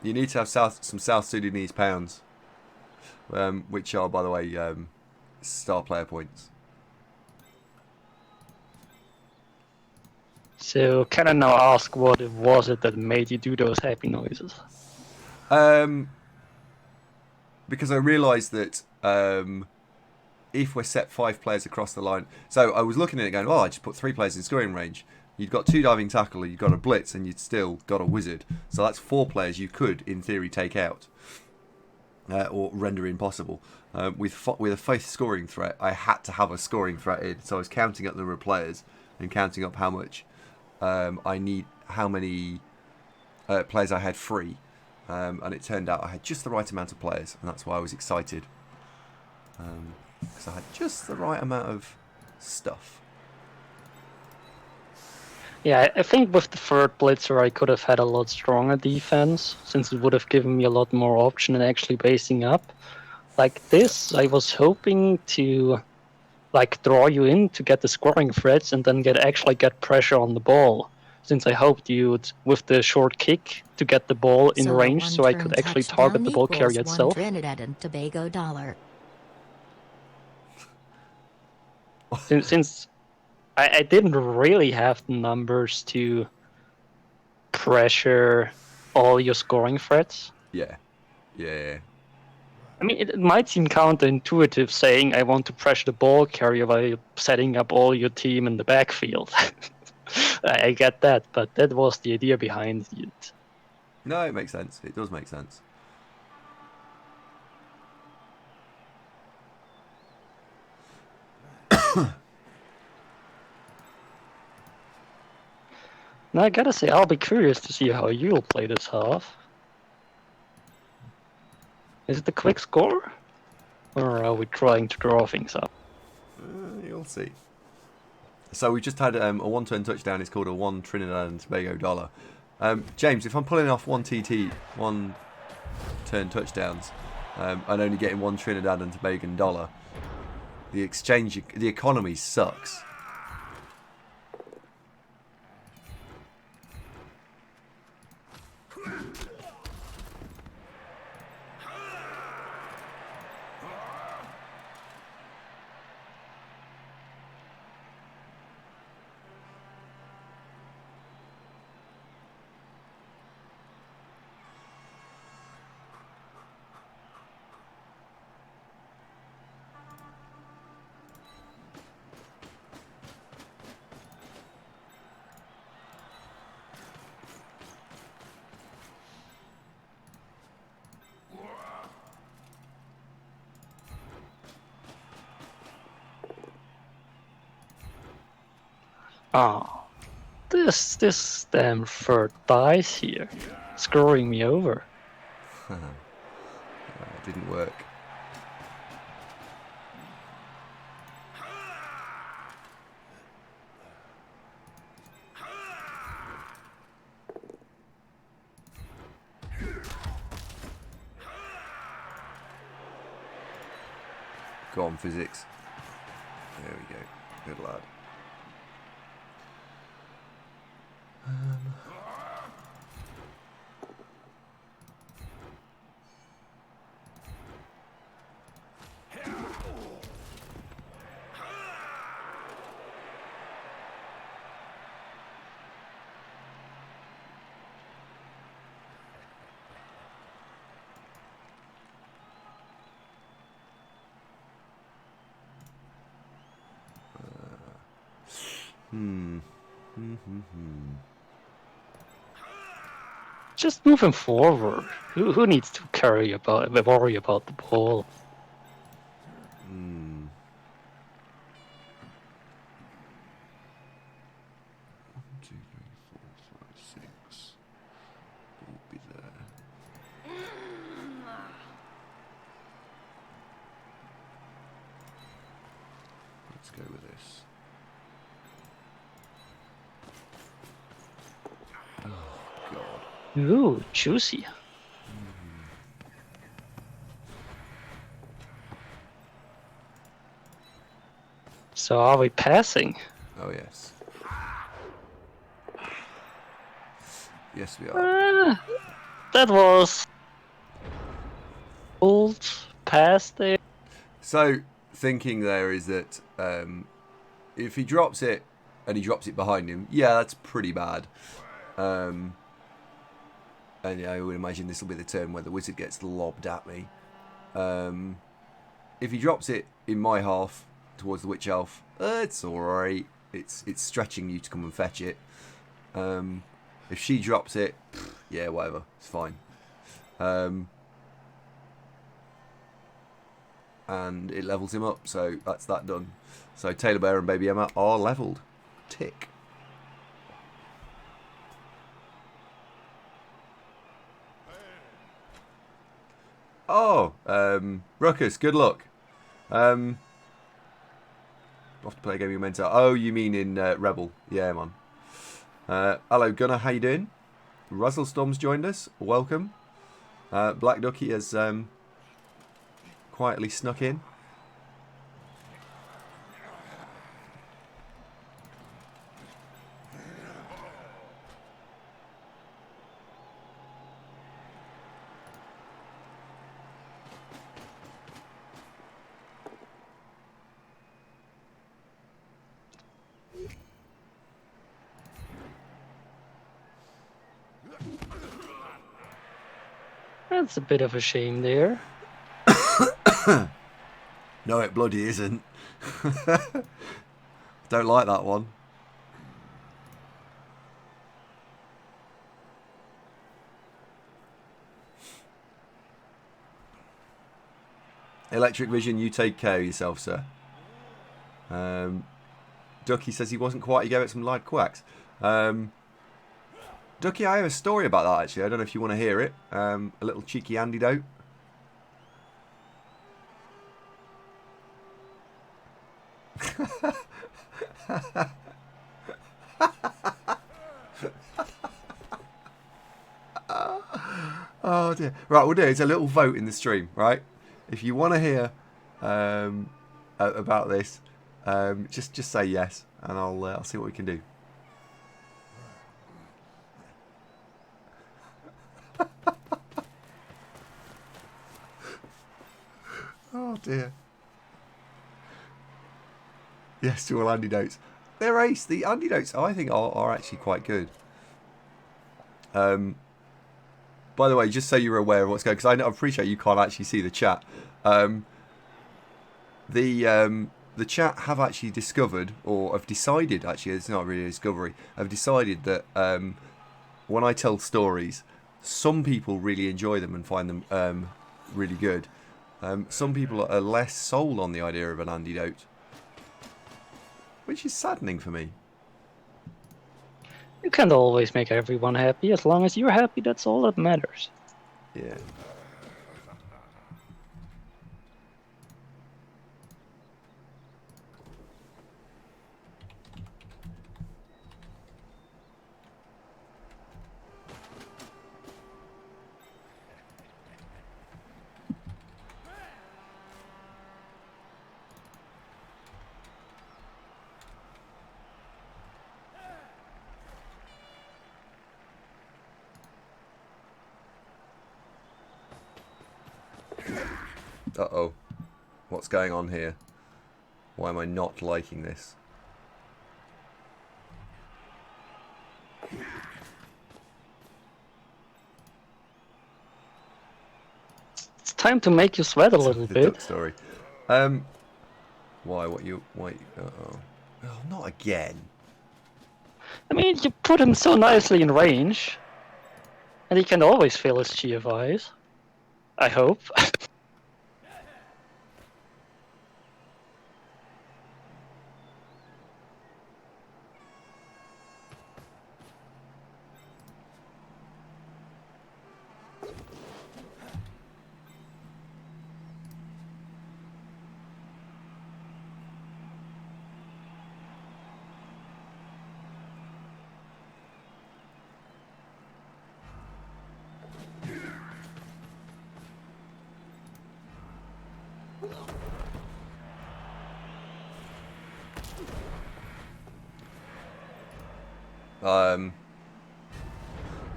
You need to have some South Sudanese pounds, which are, by the way, star player points. So can I now ask what it was that made you do those happy noises? Because I realised that if we're set 5 players across the line, so I was looking at it going, oh, I just put 3 players in scoring range. You've got 2 diving tackle, you've got a blitz, and you've still got a wizard. So that's 4 players you could, in theory, take out or render impossible. With a faith scoring threat, I had to have a scoring threat in, so I was counting up the number of players and counting up how much how many players I had free, and it turned out I had just the right amount of players, and that's why I was excited. Because I had just the right amount of stuff. Yeah, I think with the third blitzer, I could have had a lot stronger defense, since it would have given me a lot more option in actually basing up. Like this, I was hoping to draw you in to get the scoring threats and then actually get pressure on the ball, since I hoped you'd, with the short kick, to get the ball in range so I could actually target the ball carrier itself. Trinidad and Tobago dollar. Since I didn't really have the numbers to pressure all your scoring threats. Yeah. I mean, it might seem counterintuitive saying I want to pressure the ball carrier by setting up all your team in the backfield. I get that, but that was the idea behind it. No, it makes sense. It does make sense. Now, I gotta say, I'll be curious to see how you'll play this half. Is it the quick score? Or are we trying to draw things up? You'll see. So we just had a 1-turn touchdown. It's called a 1 Trinidad and Tobago dollar. James, if I'm pulling off 1 TT, 1-turn touchdowns, and only getting 1 Trinidad and Tobago dollar, the economy sucks. Oh, this damn third dice here, screwing me over. It didn't work. Go on, physics. There we go. Good lad. Just moving forward. Who needs to worry about the ball? Hmm. 1, 2, 3, 4, 5, 6. Will be there. Let's go with this. Oh God. Ooh, juicy. So are we passing? Oh yes. Yes, we are. That was old pass there. So, thinking there is that if he drops it and he drops it behind him, yeah, that's pretty bad. And yeah, I would imagine this will be the turn where the wizard gets lobbed at me. If he drops it in my half towards the witch elf, it's alright. It's stretching you to come and fetch it. If she drops it, yeah, whatever, it's fine. And it levels him up, so that's that done. So Taylor Bear and Baby Emma are leveled. Tick. Oh, Ruckus, good luck. Off to play a game of Mentor. Oh, you mean in REBBL? Yeah, man. Hello, Gunnar, how you doing? Ruzzlestorm's joined us. Welcome. Black Ducky has quietly snuck in. That's a bit of a shame there. No, it bloody isn't. Don't like that one. Electric Vision, you take care of yourself, sir. Ducky says he wasn't quite. He gave it some light quacks. Ducky, I have a story about that actually. I don't know if you want to hear it. A little cheeky antidote. Oh dear. Right, we'll do it. It's a little vote in the stream, right? If you want to hear about this, just say yes, and I'll see what we can do. Oh dear. Yes to all antidotes. They're ace. The antidotes, I think, are actually quite good. By the way, just so you're aware of what's going, because I appreciate you can't actually see the chat. The chat have actually discovered, or have decided, actually, it's not really a discovery, have decided that when I tell stories, some people really enjoy them and find them really good. Some people are less sold on the idea of an antidote, which is saddening for me. You can't always make everyone happy. As long as you're happy, that's all that matters. Yeah. Uh-oh. What's going on here? Why am I not liking this? It's time to make you sweat a little The bit. duck story. Why? Why? Uh-oh. Oh, not again. I mean, you put him so nicely in range, and he can always fail his GFIs. I hope.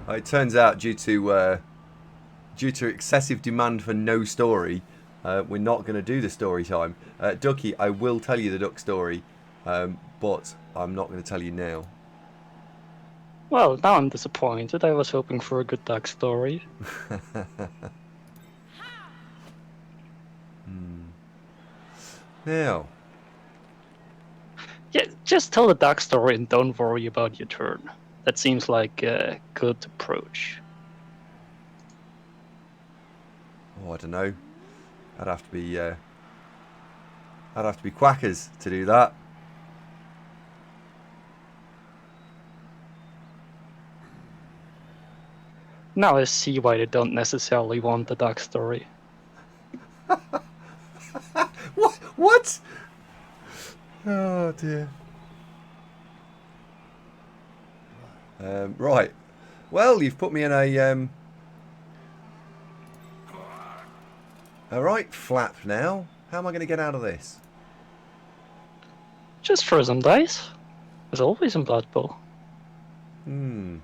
It turns out due to excessive demand for no story, we're not going to do the story time. Ducky, I will tell you the duck story, but I'm not going to tell you now. Well, now I'm disappointed. I was hoping for a good duck story. Now, Yeah, just tell the duck story and don't worry about your turn. That seems like a good approach. oh, I don't know. I'd have to be quackers to do that. Now I see why they don't necessarily want the duck story. What? What? Oh dear. Right. Well, you've put me in a right flap now. How am I going to get out of this? Just throw some dice. As always in Blood Bowl. Hmm.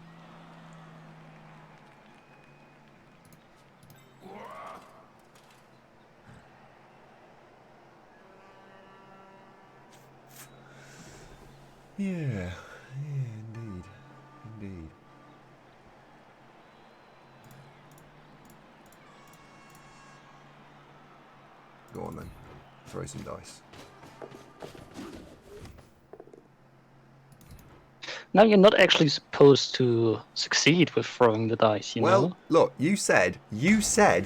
Yeah. Indeed. Indeed. Go on then. Throw some dice. Now you're not actually supposed to succeed with throwing the dice, you Well, know? look, you said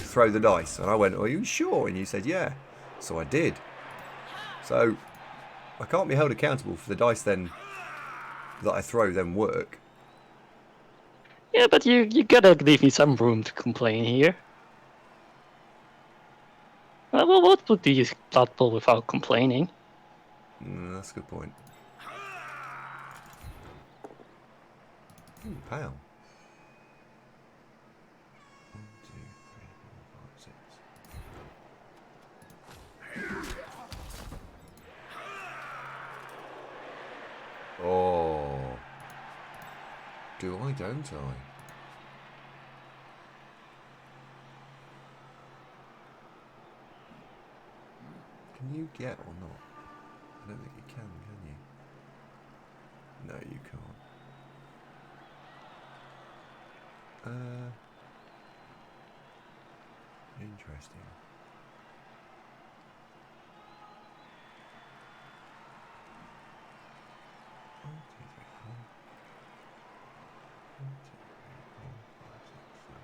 throw the dice, and I went, "Are you sure?" And you said, "Yeah." So I did. So I can't be held accountable for the dice then that I throw then work. Yeah, but you gotta leave me some room to complain here. Well, what would be Blood Bowl without complaining? That's a good point. Ooh, pow. 1, 2, 3, 4, 5, 6. Oh. Do I, don't I? Can you get or not? I don't think you can you? No, you can't. Interesting. One, two, three, four. 1, 2, 3, 4, 5, 6, 7,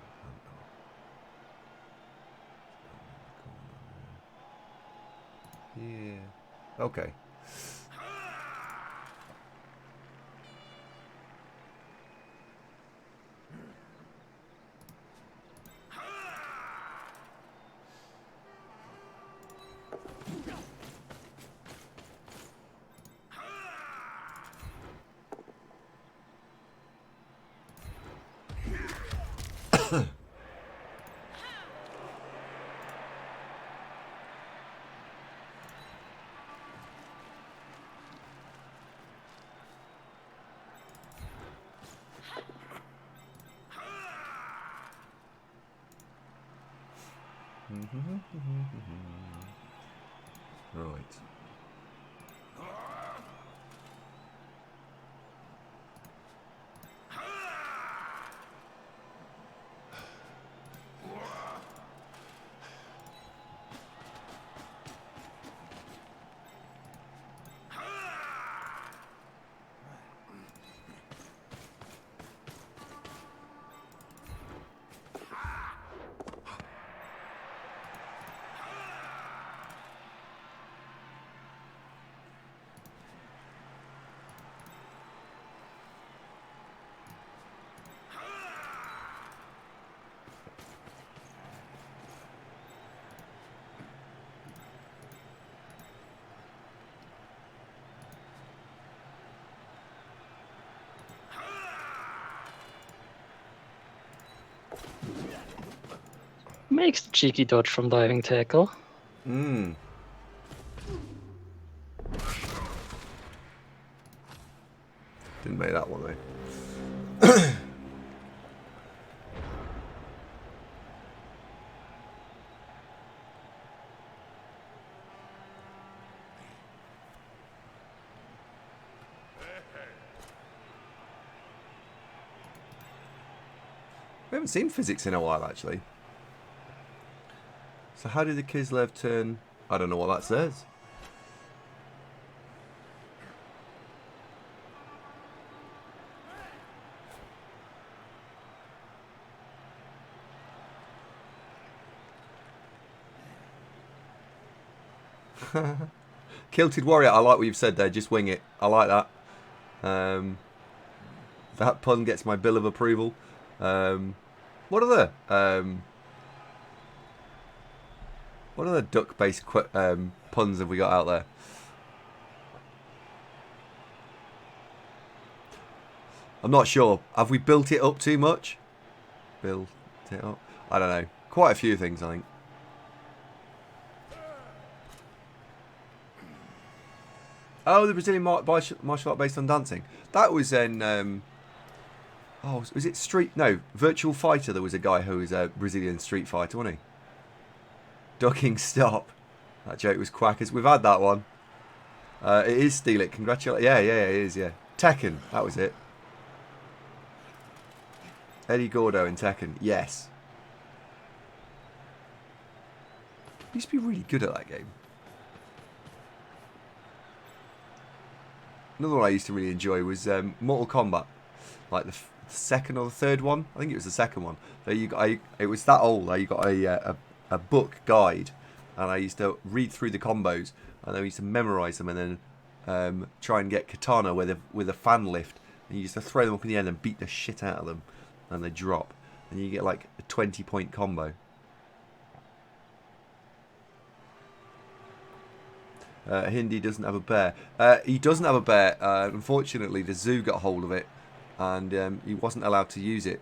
8. Yeah. Okay. Right. Makes the cheeky dodge from diving tackle. Mm. Didn't make that one though. We haven't seen physics in a while, actually. So how did the Kislev turn? I don't know what that says. Kilted Warrior, I like what you've said there. Just wing it. I like that. That pun gets my bill of approval. What other duck-based puns have we got out there? I'm not sure. Have we built it up too much? Built it up? I don't know. Quite a few things, I think. Oh, the Brazilian martial art based on dancing. That was in... oh, was it Street... No, Virtual Fighter. There was a guy who was a Brazilian street fighter, wasn't he? Ducking stop. That joke was quackers. We've had that one. It is Steal It. Congratulations. Yeah, it is, yeah. Tekken. That was it. Eddie Gordo in Tekken. Yes. He used to be really good at that game. Another one I used to really enjoy was Mortal Kombat. Like the second or the third one. I think it was the second one. So it was that old. You got a book guide, and I used to read through the combos, and I used to memorize them, and then try and get katana with a fan lift, and you used to throw them up in the air and beat the shit out of them, and they drop, and you get like a 20-point combo. Hindi doesn't have a bear. He doesn't have a bear. Unfortunately, the zoo got hold of it, and he wasn't allowed to use it.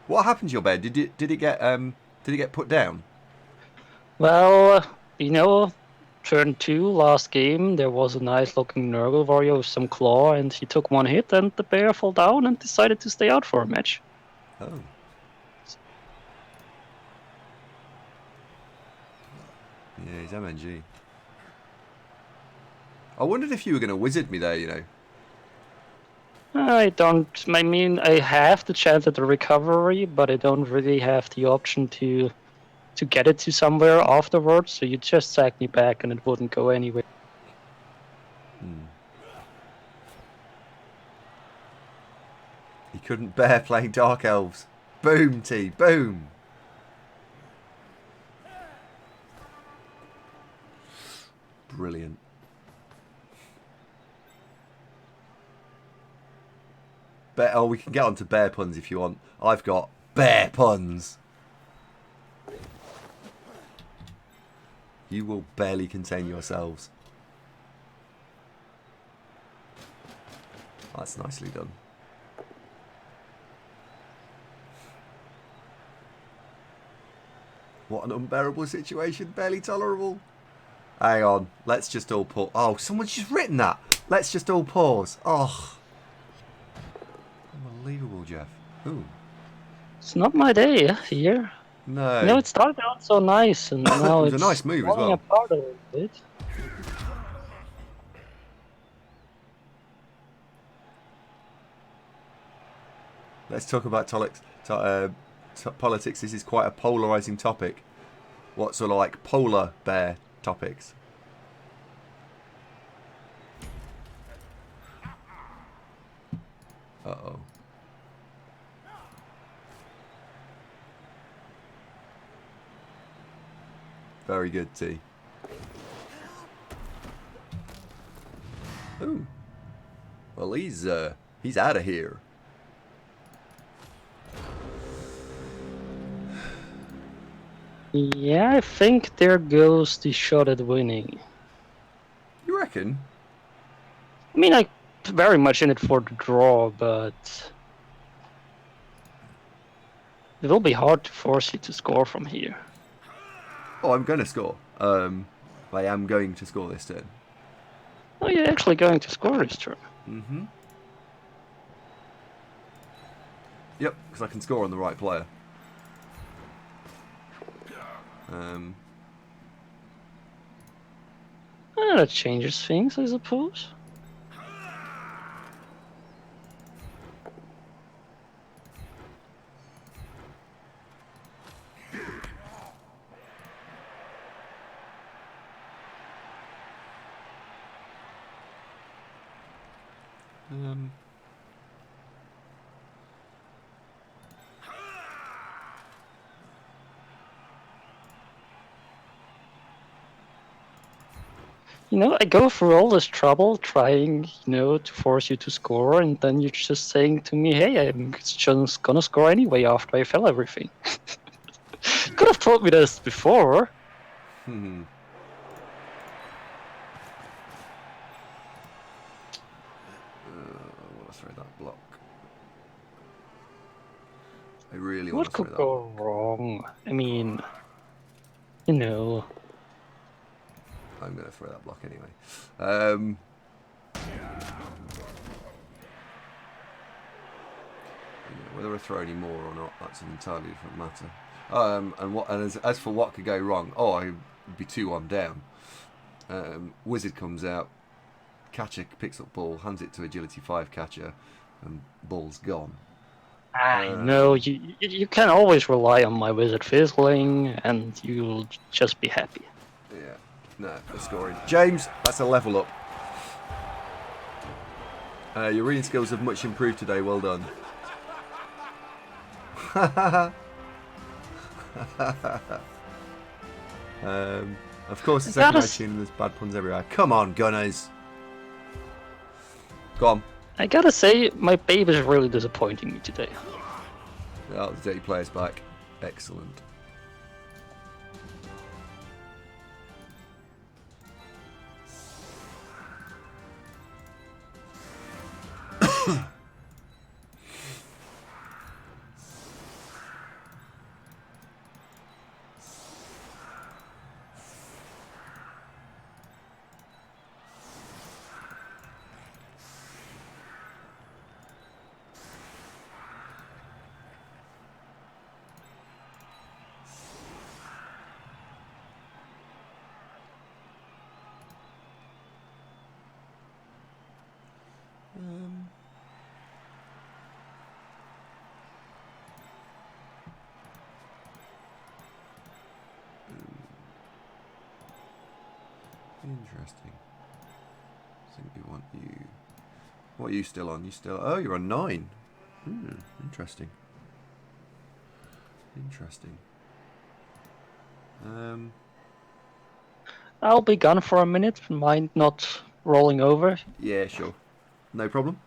What happened to your bear? Did it get put down? Well, turn 2 last game, there was a nice looking Nurgle warrior with some claw, and he took one hit, and the bear fell down and decided to stay out for a match. Oh. Yeah, he's MNG. I wondered if you were going to wizard me there, I have the chance at the recovery, but I don't really have the option to get it to somewhere afterwards, so you just sack me back and it wouldn't go anywhere. He couldn't bear playing Dark Elves. Boom, T. Boom. Brilliant. Oh, we can get on to bear puns if you want. I've got bear puns. You will barely contain yourselves. That's nicely done. What an unbearable situation. Barely tolerable. Hang on. Let's just all pause. Oh, someone's just written that. Let's just all pause. Oh. Unbelievable, Jeff. Ooh. It's not my day here. No. You know, it started out so nice, and now It was it's a nice move as falling well. apart a little bit. Let's talk about politics. This is quite a polarising topic. What sort of like polar bear topics? Uh-oh. Very good, T. Ooh. Well, he's out of here. Yeah, I think there goes the shot at winning. You reckon? I mean, I'm very much in it for the draw, but it will be hard to force you to score from here. Oh, I'm going to score. I am going to score this turn. Oh, you're actually going to score this turn. Mm-hmm. Yep, because I can score on the right player. That changes things, I suppose. You know, I go through all this trouble trying, to force you to score, and then you're just saying to me, hey, I'm just gonna score anyway after I fell everything. Could have told me this before. Hmm. I want to throw that block. I really want What to throw could that go block. wrong? I mean, I'm going to throw that block anyway. Whether I throw any more or not, that's an entirely different matter. And as for what could go wrong, I'd be 2-1 down. Wizard comes out, catcher picks up ball, hands it to agility 5 catcher, and ball's gone. I know, you can always rely on my wizard fizzling, and you'll just be happy. Yeah, no, we're scoring. James, that's a level up. Your reading skills have much improved today, well done. Of course, the second night tune, there's bad puns everywhere. Come on, Gunners. Go on. I gotta say, my babe is really disappointing me today. Oh, the dirty player's back. Excellent. Interesting. I think we want you. What are you still on? Oh, you're on 9. Interesting. Interesting. I'll be gone for a minute. Mind not rolling over. Yeah, sure. No problem.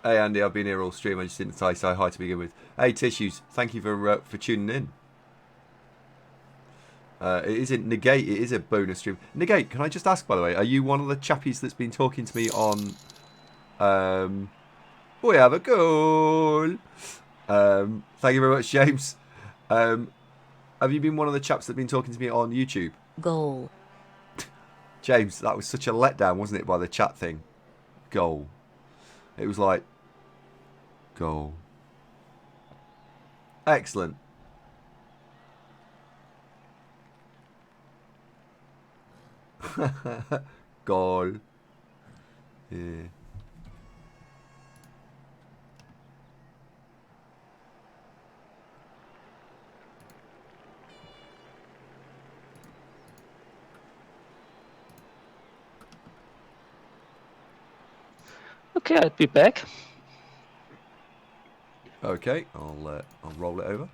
Hey Andy, I've been here all stream. I just didn't say hi to begin with. Hey Tissues, thank you for tuning in. It isn't Negate. It is a bonus stream. Negate, can I just ask, by the way, are you one of the chappies that's been talking to me on We have a goal. Thank you very much, James. Have you been one of the chaps that have been talking to me on YouTube? Goal. James, that was such a letdown, wasn't it, by the chat thing? Goal. It was like, goal. Excellent. Goal. Yeah. Okay, I'd be back. Okay, I'll roll it over.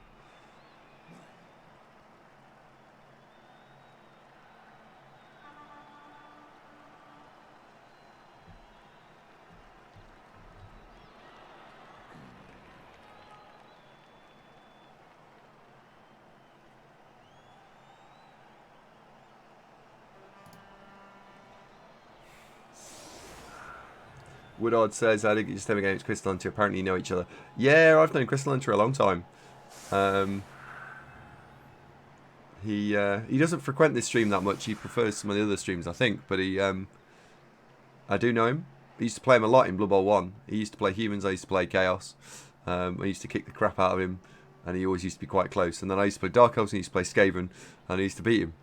Woodard says, I think you just have against Crystal Hunter. Apparently you know each other. Yeah, I've known Crystal Hunter a long time. He doesn't frequent this stream that much. He prefers some of the other streams, I think. But I do know him. I used to play him a lot in Blood Bowl 1. He used to play Humans, I used to play Chaos. I used to kick the crap out of him. And he always used to be quite close. And then I used to play Dark Elves and he used to play Skaven. And I used to beat him.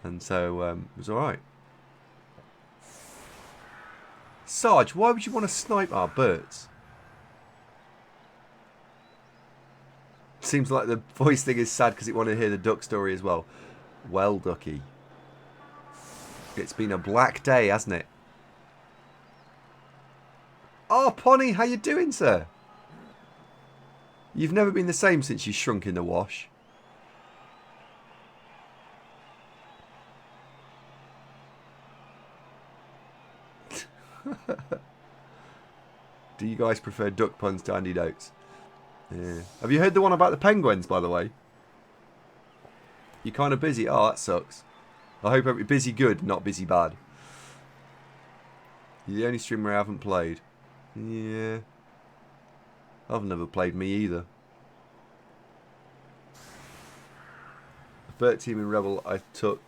And so it was alright. Sarge, why would you want to snipe our birds? Seems like the voice thing is sad because it wanted to hear the duck story as well. Well, Ducky. It's been a black day, hasn't it? Oh, Pony, how you doing, sir? You've never been the same since you shrunk in the wash. Do you guys prefer duck puns to Andy Notes? Yeah. Have you heard the one about the penguins, by the way? You're kind of busy. Oh, that sucks. I hope you're busy good, not busy bad. You're the only streamer I haven't played. Yeah. I've never played me either. The 3rd team in Rebel, I took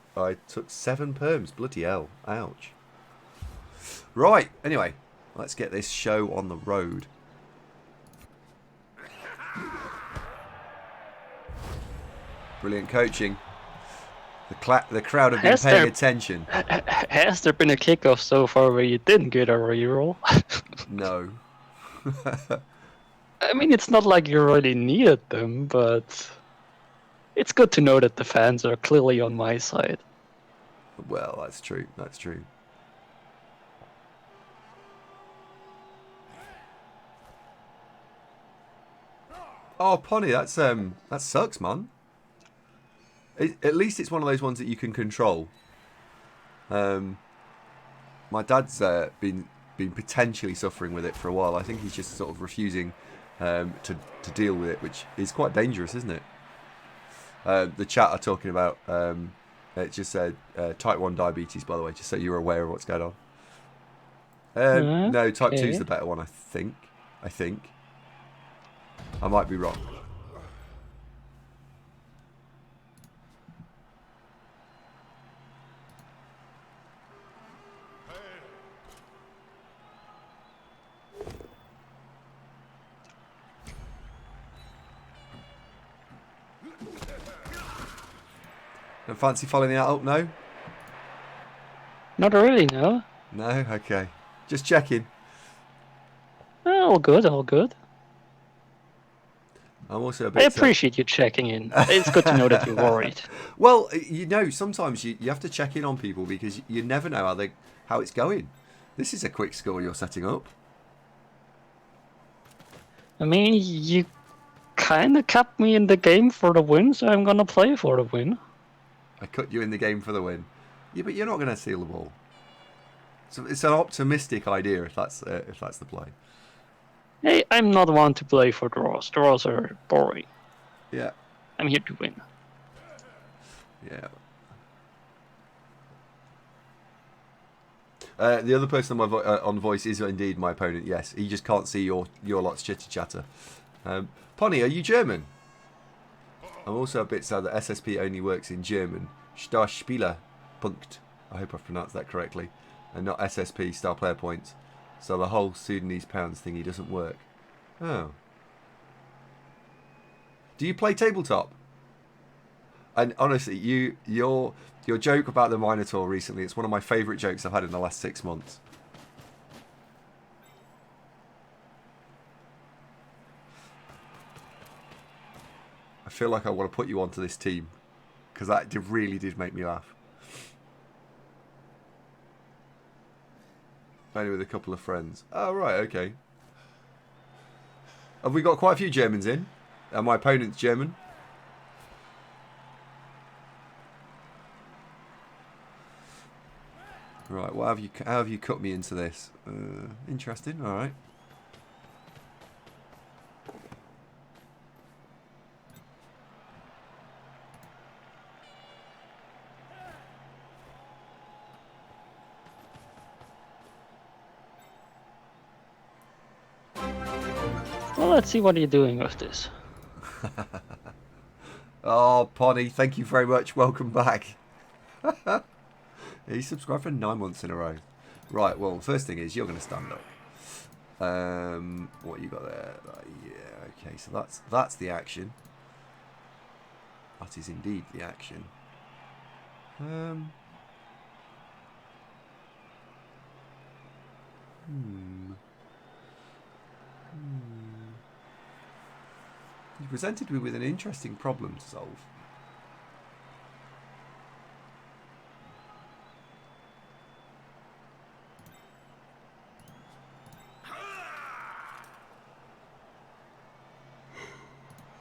7 perms. Bloody hell. Ouch. Right, anyway, let's get this show on the road. Brilliant coaching. The crowd have been paying attention. Has there been a kickoff so far where you didn't get a reroll? No. I mean, it's not like you really needed them, but it's good to know that the fans are clearly on my side. Well, that's true. That's true. Oh, Pony, that sucks, man. At least it's one of those ones that you can control. My dad's been potentially suffering with it for a while. I think he's just sort of refusing to deal with it, which is quite dangerous, isn't it? The chat are talking about it just said type 1 diabetes, by the way, just so you're aware of what's going on. No, type 2 is the better one, I think. I might be wrong. Don't fancy following that up, no? Not really, no. No? Okay. Just checking. All good, all good. I'm also a bit... I appreciate you checking in. It's good to know that you're worried. Well, you know, sometimes you have to check in on people because you never know how it's going. This is a quick score you're setting up. I mean, you kind of kept me in the game for the win, so I'm going to play for the win. I cut you in the game for the win. Yeah, but you're not going to steal the ball. So it's an optimistic idea if that's the play. Hey, I'm not one to play for draws. Draws are boring. Yeah. I'm here to win. Yeah. The other person on my on voice is indeed my opponent. Yes, he just can't see your lot's chitter chatter. Pony, are you German? I'm also a bit sad that SSP only works in German. Starspieler Punkt. I hope I've pronounced that correctly, and not SSP Star Player Points. So the whole Sudanese pounds thingy doesn't work. Oh. Do you play tabletop? And honestly, your joke about the Minotaur recently, it's one of my favourite jokes I've had in the last 6 months. I feel like I want to put you onto this team, because that really did make me laugh. Only with a couple of friends. Oh, right, okay. Have we got quite a few Germans in? And my opponent's German. Right, how have you cut me into this? Interesting, alright. Well, let's see what you're doing with this. Oh, Poddy, thank you very much. Welcome back. He subscribed for 9 months in a row. Right, well, first thing is you're going to stand up. What you got there? Yeah, okay, so that's the action. That is indeed the action. You presented me with an interesting problem to solve.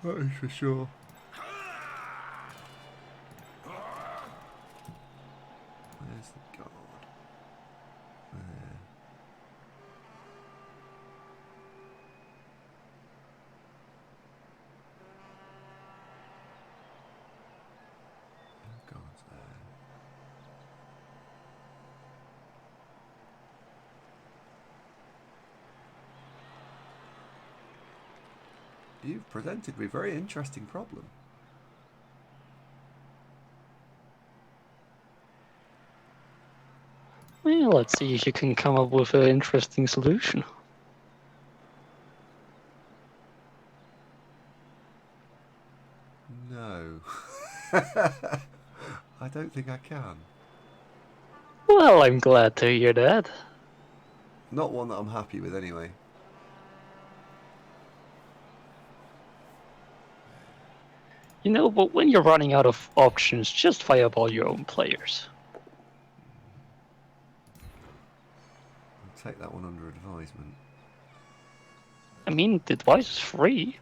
That is for sure. Where's the guard? There. The guard's there. You've presented me a very interesting problem. Well, let's see if you can come up with an interesting solution. No. I don't think I can. Well, I'm glad to hear that. Not one that I'm happy with anyway. You know, but when you're running out of options, just fireball your own players. I'll take that one under advisement. I mean, the advice is free.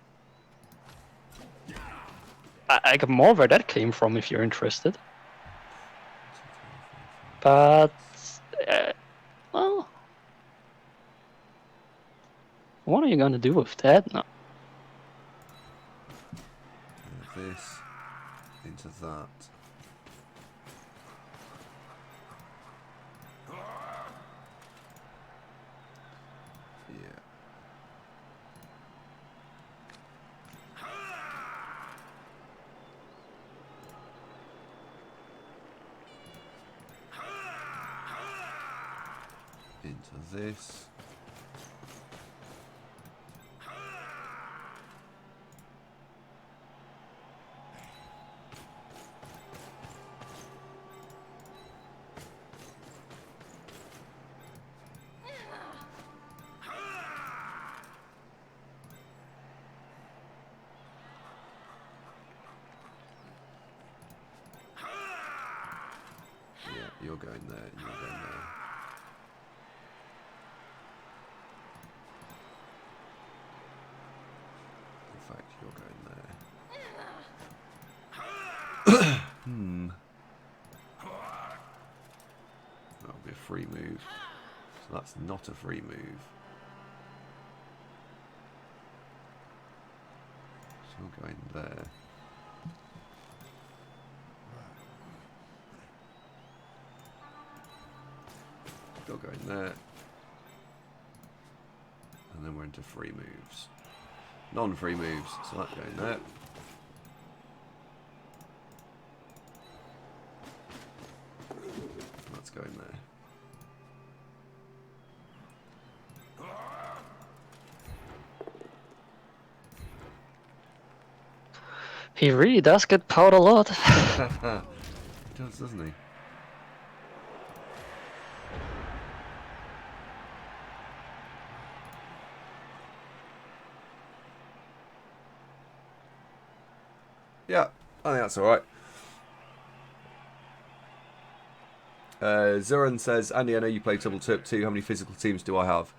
I got more where that came from if you're interested. But, well, what are you gonna do with that now? This into that. Yeah. Into this. Yeah, you're going there, and you're going there. In fact, you're going there. That'll be a free move. So that's not a free move. So you're going there. got to go in there. And then we're into free moves. Non-free moves, so that's going there. That's going there. He really does get powered a lot. He does, doesn't he? Yeah, I think that's alright. Zuran says, Andy, I know you play Double Tip too. How many physical teams do I have?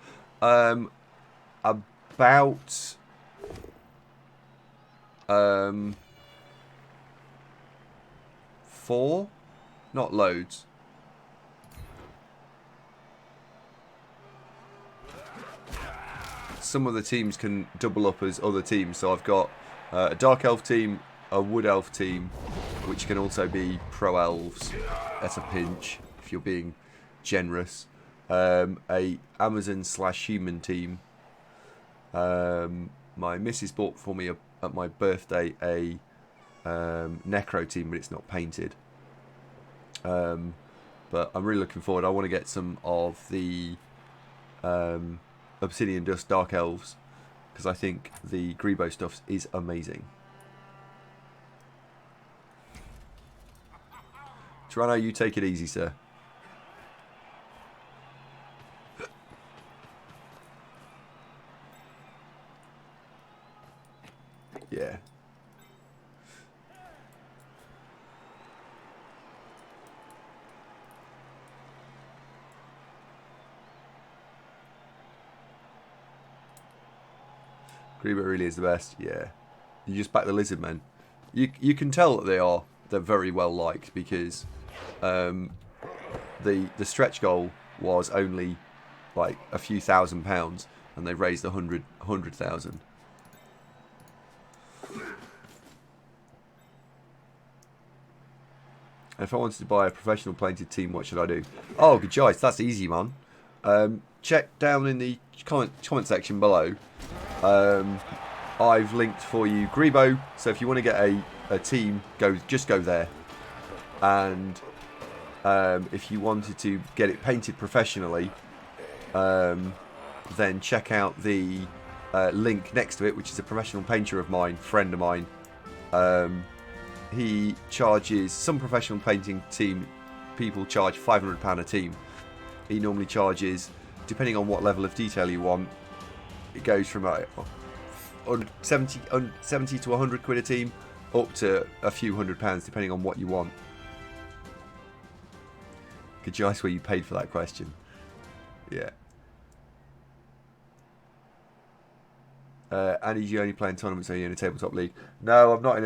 About 4, not loads. Some of the teams can double up as other teams, so I've got a Dark Elf team, a Wood Elf team, which can also be Pro Elves at a pinch, if you're being generous. A Amazon/human team. My missus bought for me at my birthday a Necro team, but it's not painted. But I'm really looking forward. I want to get some of the Obsidian Dust Dark Elves, because I think the Grebo stuff is amazing. Toronto, you take it easy, sir. Yeah. Grebo really is the best. Yeah. You just back the lizard men. You can tell that they're very well liked, because the stretch goal was only like a few £1,000, and they've raised 100,000. If I wanted to buy a professional painted team, what should I do? Oh, good choice. That's easy, man. Check down in the comment section below. I've linked for you Grebo. So if you want to get a team, just go there. And if you wanted to get it painted professionally, then check out the link next to it, which is a professional painter of mine, friend of mine. He charges, some professional painting team people charge £500 a team. He normally charges, depending on what level of detail you want, it goes from 70 to 100 quid a team, up to a few £100, depending on what you want. Could you ask where you paid for that question? Yeah. Andy, do you only play in tournaments, or are you in a tabletop league? No, I'm not in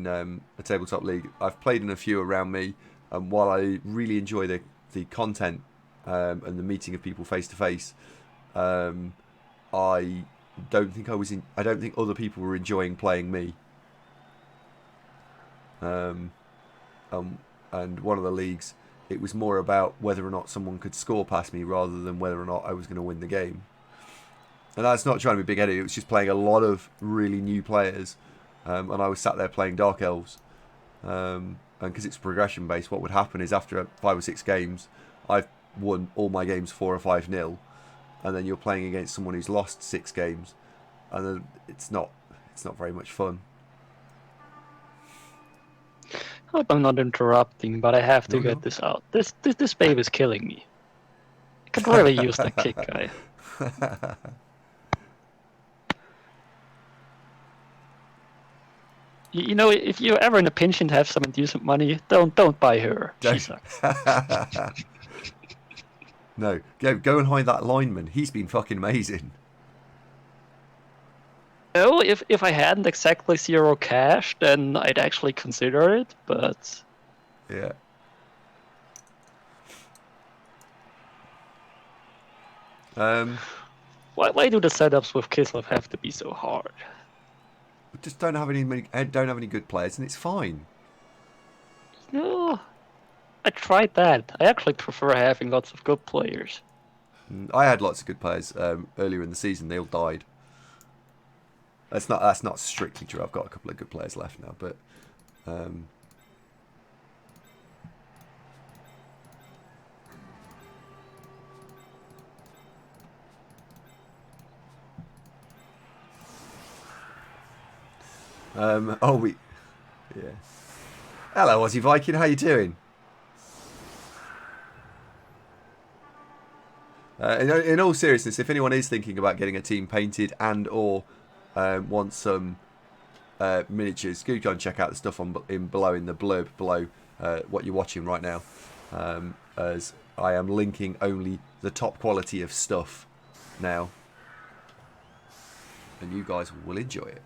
a tabletop league. I've played in a few around me, and while I really enjoy the content and the meeting of people face to face, I don't think other people were enjoying playing me. And one of the leagues, it was more about whether or not someone could score past me rather than whether or not I was going to win the game. And that's not trying to be big-headed. It was just playing a lot of really new players, and I was sat there playing Dark Elves. And because it's progression-based, what would happen is after 5 or 6 games, I've won all my games 4 or 5-0, and then you're playing against someone who's lost 6 games, and then it's not very much fun. I hope I'm not interrupting, but I have to get this out. This babe is killing me. I could really use that kick, guy. You know, if you're ever in a pinch and have some decent money, don't buy her. She sucks. No, go and hide that lineman. He's been fucking amazing. No, if I hadn't exactly 0 cash, then I'd actually consider it, but... Yeah. Why do the setups with Kislev have to be so hard? Just don't have any good players, and it's fine. No. I tried that. I actually prefer having lots of good players. I had lots of good players earlier in the season. They all died. That's not strictly true. I've got a couple of good players left now, but yeah. Hello, Aussie Viking. How you doing? In all seriousness, if anyone is thinking about getting a team painted and or wants some miniatures, go and check out the stuff below in the blurb below what you're watching right now, as I am linking only the top quality of stuff now, and you guys will enjoy it.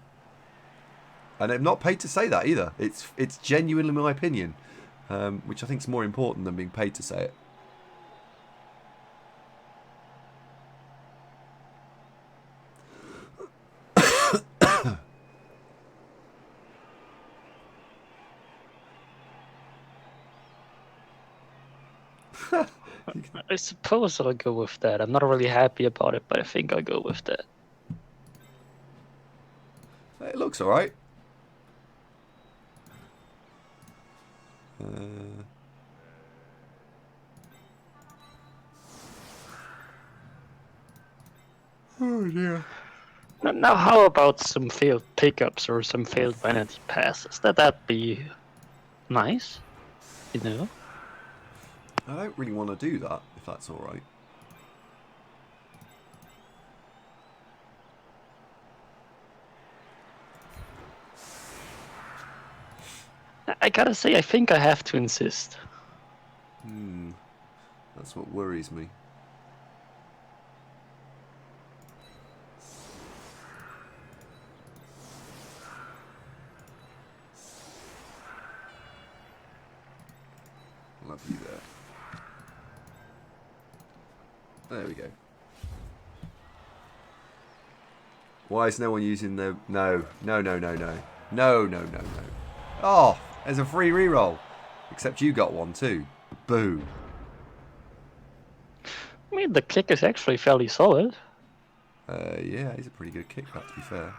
And I'm not paid to say that either. It's genuinely my opinion, which I think is more important than being paid to say it. I suppose I'll go with that. I'm not really happy about it, but I think I'll go with that. It looks alright. Oh dear. Now, how about some failed pickups or some failed vanity passes? That'd be nice, you know? I don't really want to do that, if that's alright. I gotta say, I think I have to insist. That's what worries me. Love you there. There we go. Why is no one using the... No. Oh, there's a free reroll. Except you got one too. Boo. I mean, the kick is actually fairly solid. Yeah, he's a pretty good kick, that, to be fair.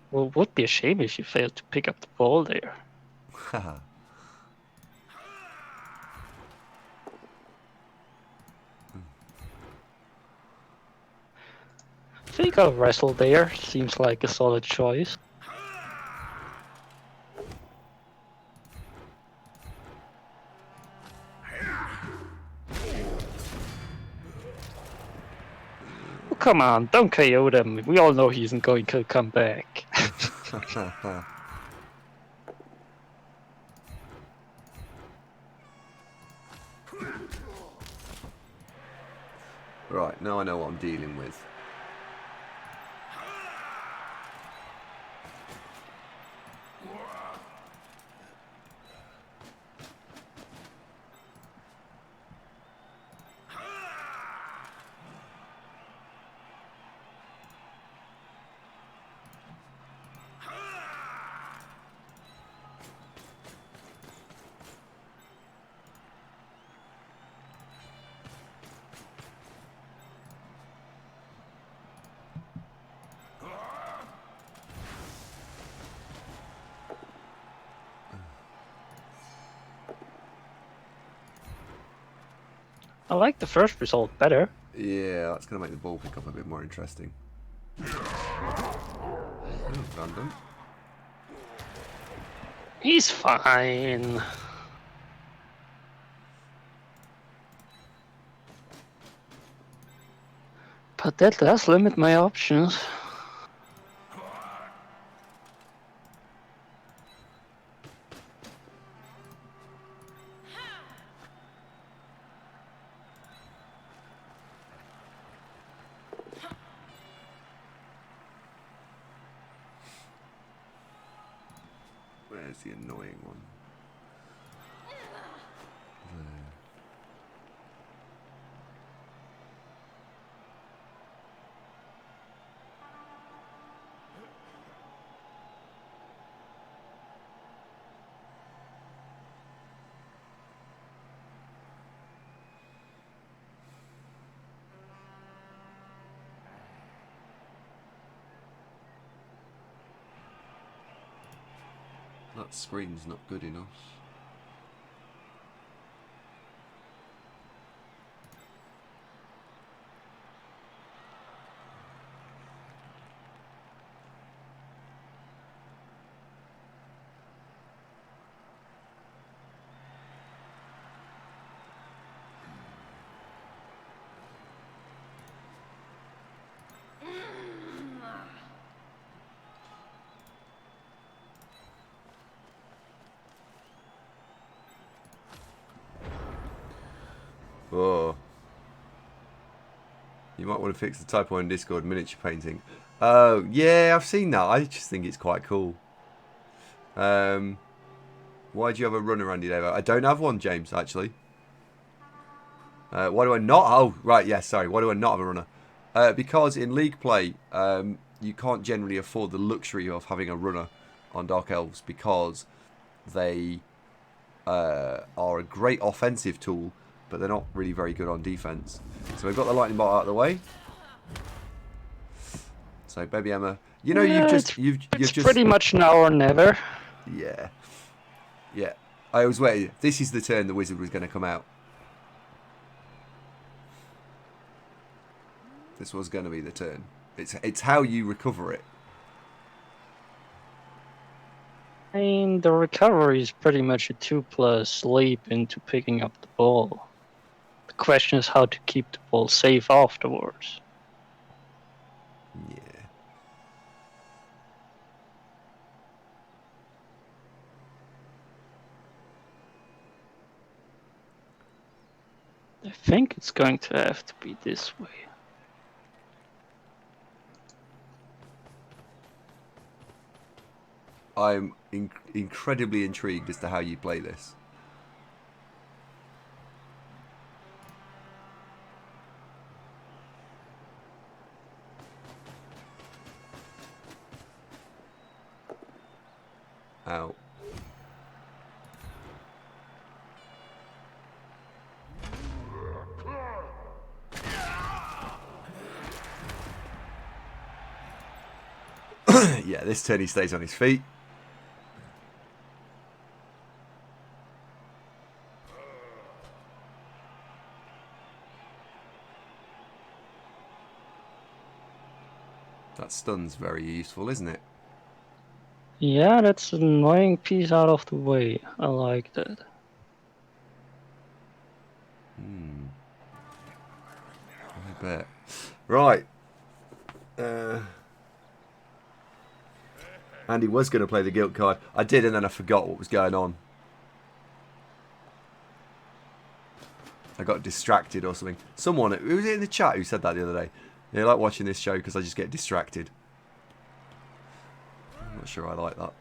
Well, it would be a shame if you failed to pick up the ball there. Haha. I think I'll wrestle there. Seems like a solid choice. Oh, come on, don't KO them. We all know he isn't going to come back. Right, now I know what I'm dealing with. I like the first result better. Yeah, that's going to make the ball pick up a bit more interesting. Random. He's fine. But that does limit my options. Where's the annoying one? That screen's not good enough. Oh. You might want to fix the typo in Discord, miniature painting. Oh, yeah, I've seen that. I just think it's quite cool. Why do you have a runner, Andy Devo? I don't have one, James, actually. Why do I not? Oh, right, yes, sorry. Why do I not have a runner? Because in League play, you can't generally afford the luxury of having a runner on Dark Elves because they are a great offensive tool, but they're not really very good on defense. So we've got the lightning bolt out of the way. So baby Emma, you know, it's pretty much now or never. Yeah, yeah. I was waiting. This is the turn the wizard was going to come out. This was going to be the turn. It's how you recover it. I mean, the recovery is pretty much a 2+ leap into picking up the ball. The question is how to keep the ball safe afterwards. Yeah. I think it's going to have to be this way. I'm incredibly intrigued as to how you play this. Ow. Yeah, this turn he stays on his feet. That stun's very useful, isn't it? Yeah, that's an annoying piece out of the way. I like that. I bet. Right. Andy was going to play the guilt card. I did, and then I forgot what was going on. I got distracted or something. Someone, who was it in the chat who said that the other day? They like watching this show because I just get distracted. I'm not sure I like that.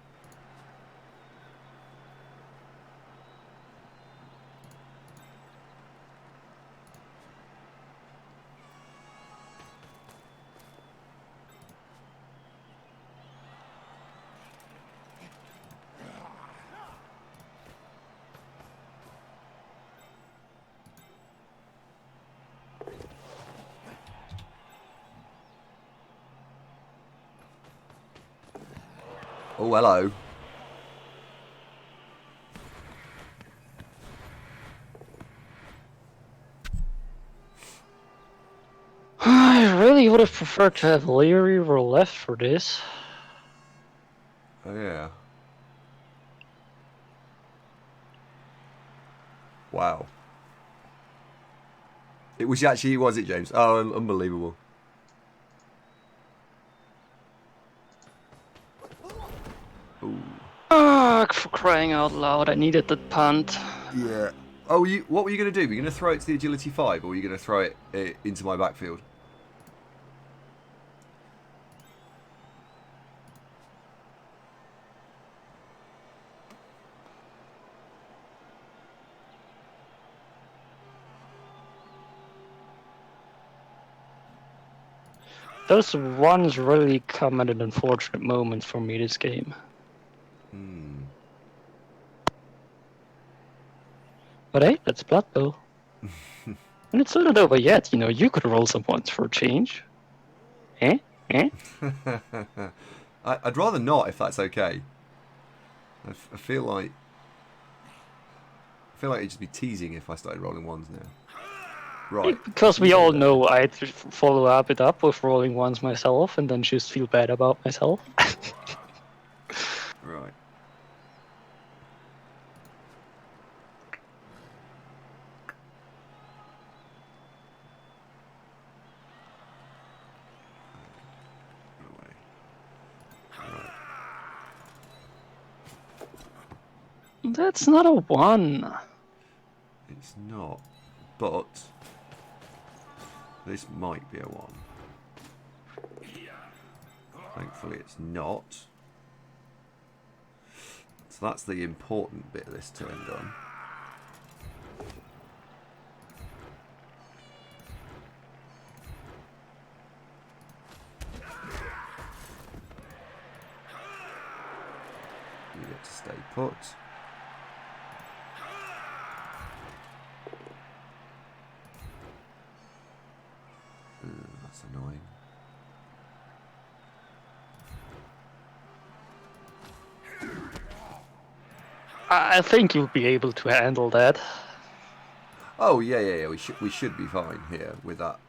Oh, hello. I really would have preferred to have Leary roll left for this. Oh, yeah. Wow. It was actually, was it, James? Oh, unbelievable. Ooh. Ah, for crying out loud, I needed that punt. Yeah. Oh, what were you going to do? Were you going to throw it to the agility 5, or were you going to throw it into my backfield? Those runs really come at an unfortunate moment for me this game. But hey, that's Blood Bowl. And it's not over yet, you know, you could roll some points for a change. Eh? I'd rather not, if that's okay. I feel like it'd just be teasing if I started rolling ones now. Right. Because you we say all that. know I'd follow it up with rolling ones myself and then just feel bad about myself. Right. That's not a 1. It's not, but this might be a 1. Thankfully it's not. So that's the important bit of this turn done. You get to stay put. That's annoying. I think you'll be able to handle that. Oh yeah. We should be fine here with that.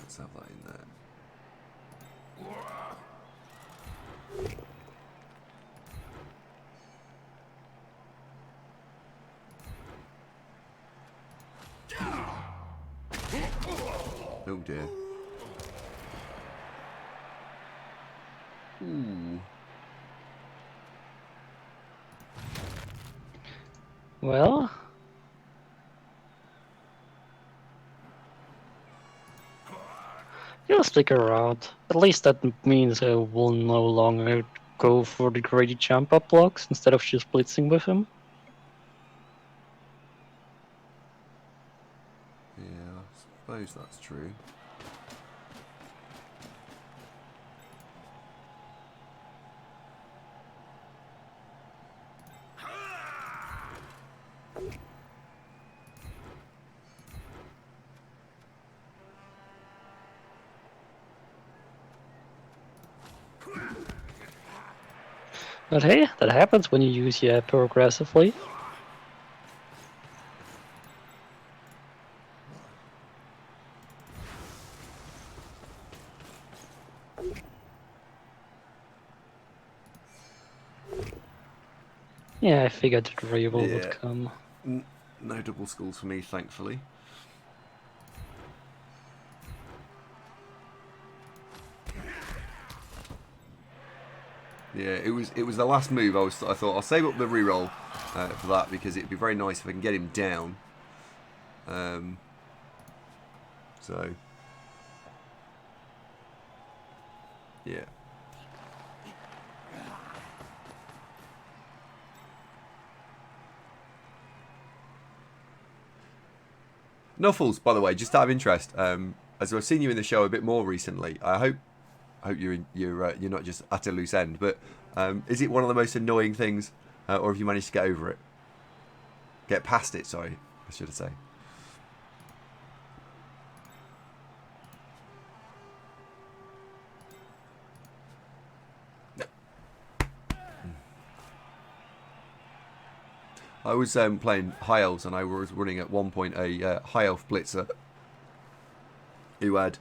Let's have that in there. Oh dear. Ooh. Well, you'll stick around. At least that means I will no longer go for the greedy jump up blocks instead of just blitzing with him. Yeah, I suppose that's true. But hey, that happens when you use your Yapper aggressively. Yeah, I figured the REBBL Yeah. would come. No double skulls for me, thankfully. Yeah, it was the last move. I thought I'll save up the reroll for that because it'd be very nice if I can get him down. So yeah. Nuffles, by the way, just out of interest, as I've seen you in the show a bit more recently, I hope you're not just at a loose end. But is it one of the most annoying things, or have you managed to get over it? Get past it, sorry, I should say. I was playing High Elves and I was running at one point a High Elf Blitzer who had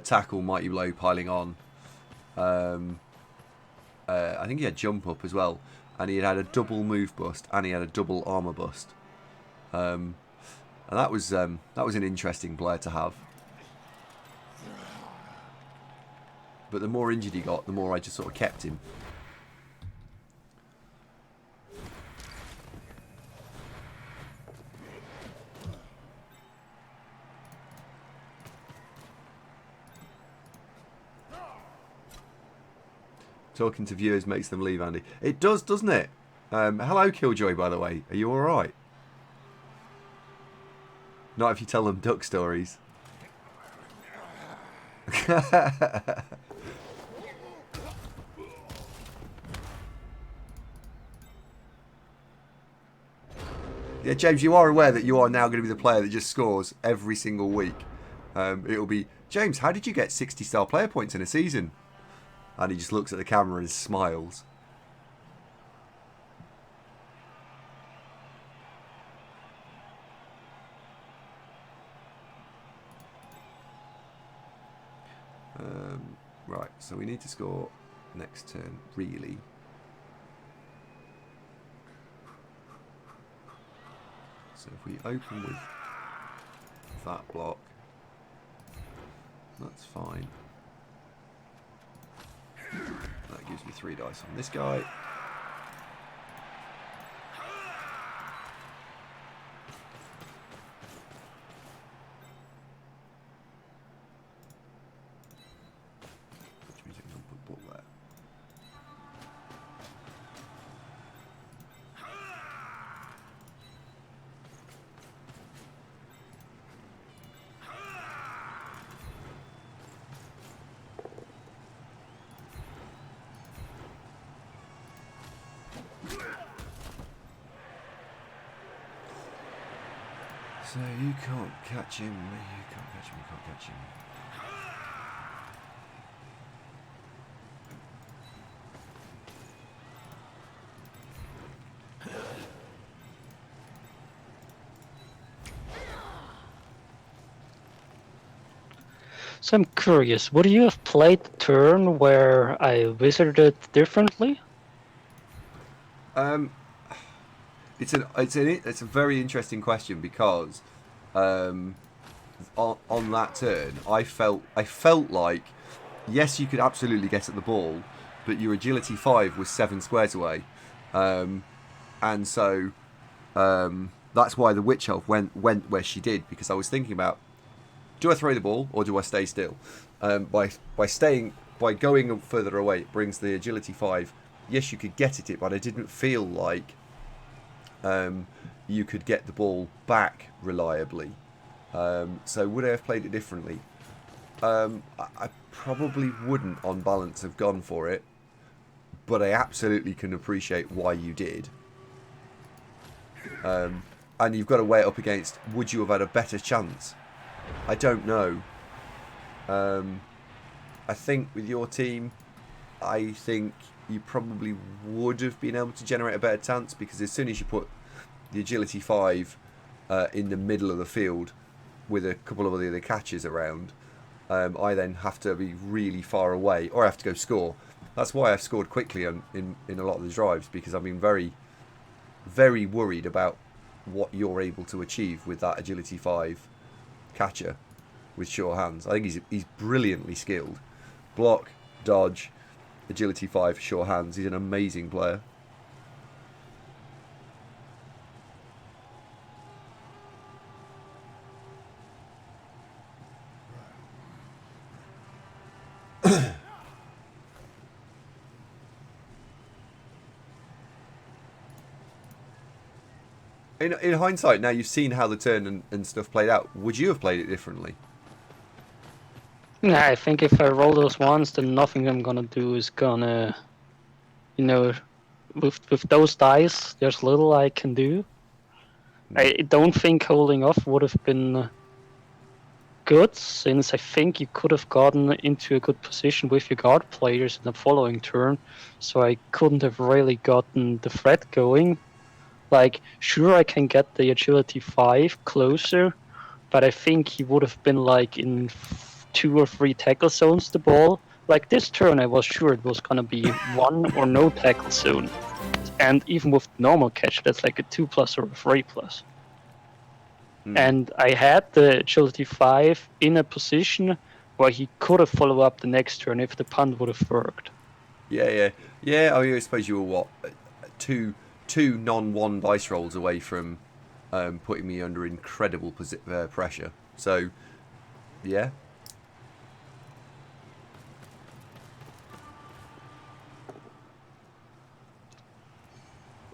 Tackle, Mighty Blow piling on. I think he had Jump Up as well. And he had a double move bust and he had a double armor bust. And that was an interesting player to have. But the more injured he got, the more I just sort of kept him. Talking to viewers makes them leave, Andy. It does, doesn't it? Hello, Killjoy, by the way. Are you alright? Not if you tell them duck stories. Yeah, James, you are aware that you are now going to be the player that just scores every single week. It'll be, James, how did you get 60-star player points in a season? And he just looks at the camera and smiles. Right, so we need to score next turn, really. So if we open with that block, that's fine. That gives me 3 dice on this guy. Which means I can put ball there. So you can't catch him, you can't catch him, you can't catch him. So I'm curious, would you have played the turn where I wizarded differently? It's a very interesting question because on that turn I felt like yes, you could absolutely get at the ball, but your agility 5 was 7 squares away, and so that's why the witch elf went where she did, because I was thinking about, do I throw the ball or do I stay still? By going further away, it brings the agility 5. Yes, you could get at it, but I didn't feel like you could get the ball back reliably. So would I have played it differently? I probably wouldn't, on balance, have gone for it, but I absolutely can appreciate why you did. And you've got to weigh it up against, would you have had a better chance? I don't know. I think with your team, I think you probably would have been able to generate a better chance, because as soon as you put the agility 5 in the middle of the field with a couple of the other catches around, I then have to be really far away, or I have to go score. That's why I've scored quickly in a lot of the drives, because I've been very, very worried about what you're able to achieve with that agility 5 catcher with sure hands. I think he's brilliantly skilled. Block, dodge, agility 5, sure hands. He's an amazing player. In hindsight, now you've seen how the turn and stuff played out, would you have played it differently? Nah, I think if I roll those ones, then nothing I'm gonna do is gonna, with those dice, there's little I can do. I don't think holding off would have been good, since I think you could have gotten into a good position with your guard players in the following turn, so I couldn't have really gotten the threat going. Like, sure, I can get the agility 5 closer, but I think he would have been like in 2 or 3 tackle zones the ball. Like this turn, I was sure it was gonna be 1 or no tackle zone, and even with normal catch, that's like a 2+ or a 3+. And I had the agility 5 in a position where he could have followed up the next turn if the punt would have worked. Yeah. I suppose you were two non-1 dice rolls away from putting me under incredible pressure. So, yeah.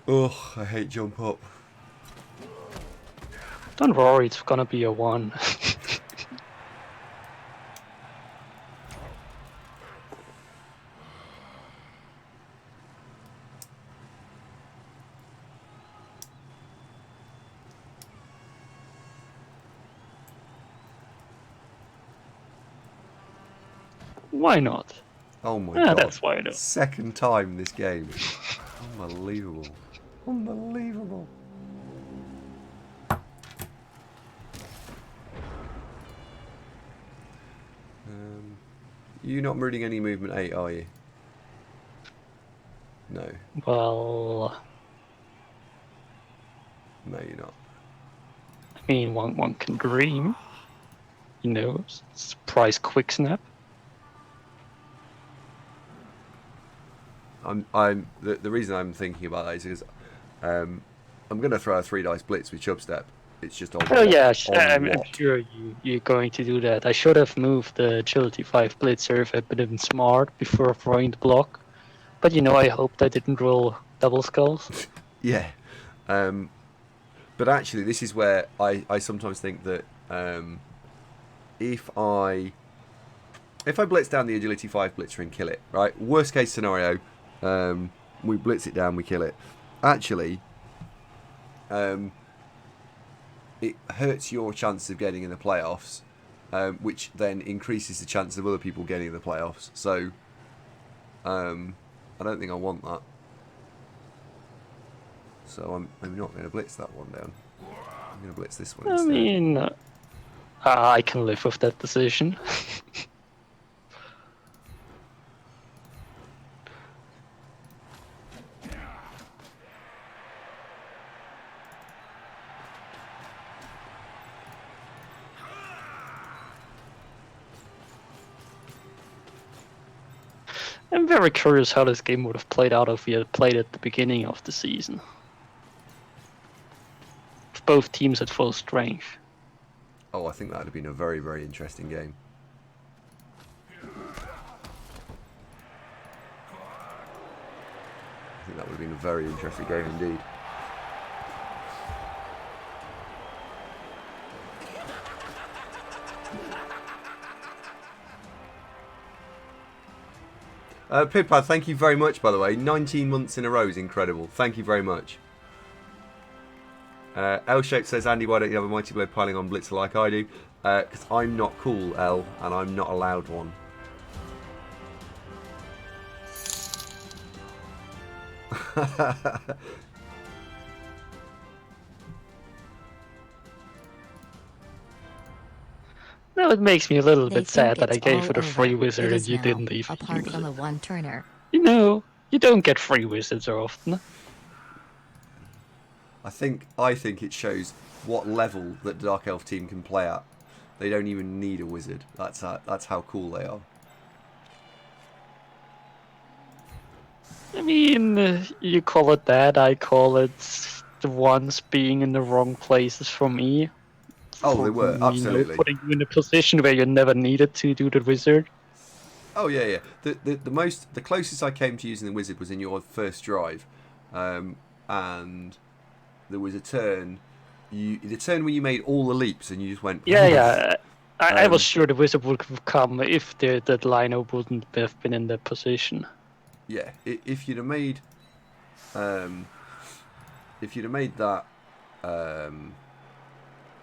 Ugh, I hate jump up. Don't worry, it's gonna be a 1. Why not? Oh my Ah, god. that's why not. Second time this game. Unbelievable. Unbelievable. You're not reading any movement 8, are you? No. Well, No, you're not. I mean, one can dream. You know, surprise quick snap. The reason I'm thinking about that is because I'm going to throw a 3 dice blitz with chub step. It's just on Oh what? yeah, On I'm what? sure you're going to do that. I should have moved the agility 5 blitzer if I'd been smart before throwing the block. But you know, I hoped I didn't roll double skulls. Yeah. But actually, this is where I sometimes think that if I blitz down the agility 5 blitzer and kill it, right? Worst case scenario, we blitz it down, we kill it. Actually, it hurts your chance of getting in the playoffs, which then increases the chance of other people getting in the playoffs. So, I don't think I want that. So I'm not going to blitz that one down. I'm going to blitz this one I instead. mean, I can live with that decision. I'm very curious how this game would have played out if we had played at the beginning of the season. If both teams at full strength. Oh, I think that would have been a very, very interesting game. I think that would have been a very interesting game indeed. Pidpad, thank you very much, by the way. 19 months in a row is incredible. Thank you very much. L-Shape says, Andy, why don't you have a Mighty Blade piling on Blitzer like I do? Because I'm not cool, L, and I'm not allowed one. No, it makes me a little They bit sad think that I it's gave all it a free over. wizard It and is you now, didn't even apart use from it. a one-turner. You know, you don't get free wizards often. I think it shows what level that Dark Elf team can play at. They don't even need a wizard. That's how cool they are. I mean, you call it that, I call it the ones being in the wrong places for me. Oh, they were, absolutely. Putting you in a position where you never needed to do the wizard. Oh yeah, yeah. The closest I came to using the wizard was in your first drive, and there was a turn. The turn when you made all the leaps and you just went. Yeah, yeah. I was Um, sure the wizard would have come if that lineup wouldn't have been in that position. Yeah, if you'd have made, that,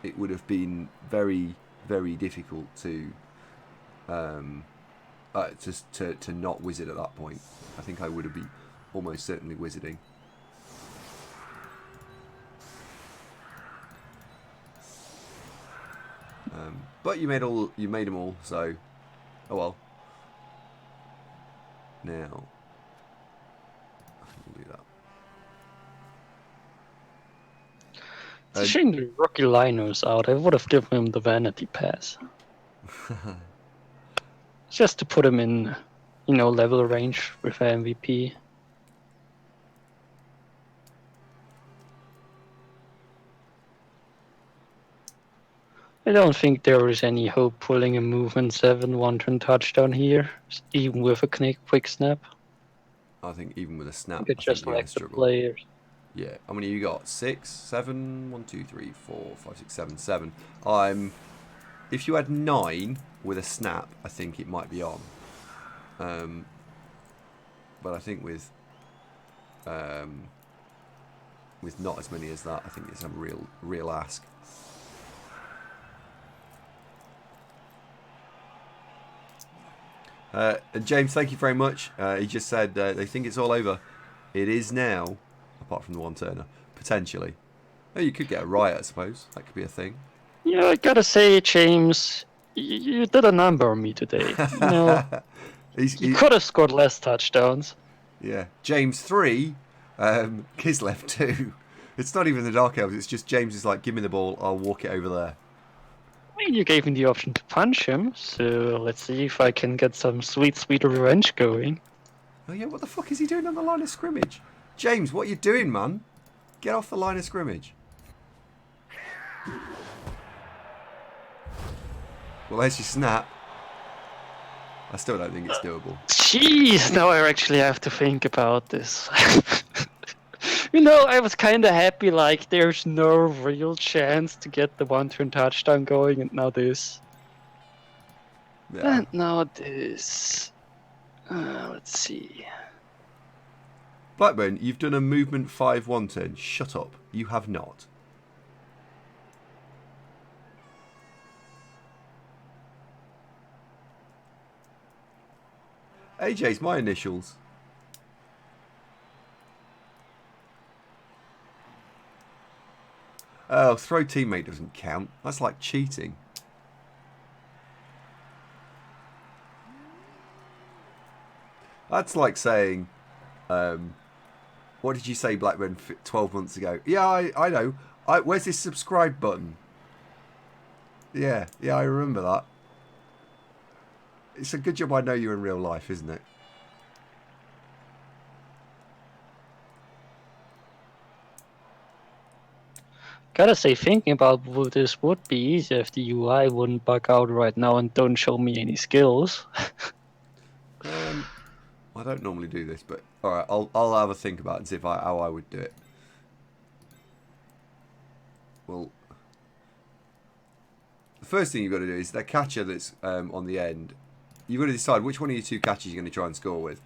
it would have been very, very difficult to not wizard at that point. I think I would have been almost certainly wizarding. But you made them all, so oh well. Now we'll do that. It's a shame the rookie Lino's out. I would have given him the vanity pass. Just to put him in, level range with MVP. I don't think there is any hope pulling a movement 7 1-turn touchdown here, even with a quick snap. I think even with a snap, It's just you're going like to the struggle. players. Yeah, how many you got? 6, 7, 1, 2, 3, 4, 5, 6, 7, 7. If you had 9 with a snap, I think it might be on. But I think with not as many as that, I think it's a real ask. And James, thank you very much. He just said they think it's all over. It is now, apart from the one turner, potentially. Oh, you could get a riot, I suppose. That could be a thing. Yeah, I gotta say, James, you did a number on me today. You know, you could have scored less touchdowns. Yeah, James 3, Kislev 2. It's not even the Dark Elves, it's just James is like, give me the ball, I'll walk it over there. I mean, you gave me the option to punch him, so let's see if I can get some sweet, sweet revenge going. Oh yeah, what the fuck is he doing on the line of scrimmage? James, what are you doing, man? Get off the line of scrimmage. Well, there's your snap. I still don't think it's doable. Jeez, now I actually have to think about this. You know, I was kind of happy, like, there's no real chance to get the one-turn touchdown going, and now this. Yeah. And now this. Let's see. Blackburn, you've done a movement 5 one turn. Shut up. You have not. AJ's my initials. Oh, throw teammate doesn't count. That's like cheating. That's like saying, what did you say, Blackburn, 12 months ago? Yeah, I know. Where's this subscribe button? Yeah, I remember that. It's a good job I know you in real life, isn't it? Gotta say, thinking about what this would be easier if the UI wouldn't bug out right now and don't show me any skills. I don't normally do this, but alright, I'll have a think about it and see how I would do it. Well, the first thing you've got to do is that catcher that's on the end. You've got to decide which one of your two catches you're going to try and score with.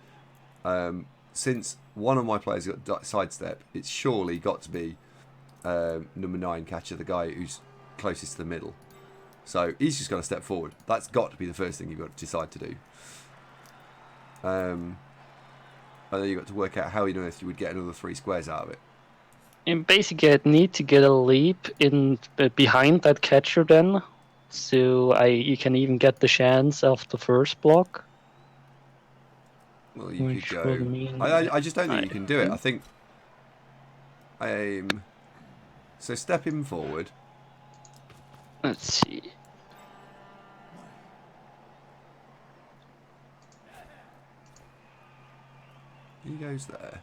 Since one of my players got sidestep, it's surely got to be number 9 catcher, the guy who's closest to the middle. So he's just got to step forward. That's got to be the first thing you've got to decide to do. And then you've got to work out how you would get another 3 squares out of it. And basically, I'd need to get a leap in behind that catcher then, so you can even get the chance of the first block. Well, you could go. I just don't think you can do it. I think. So step him forward. Let's see. He goes there.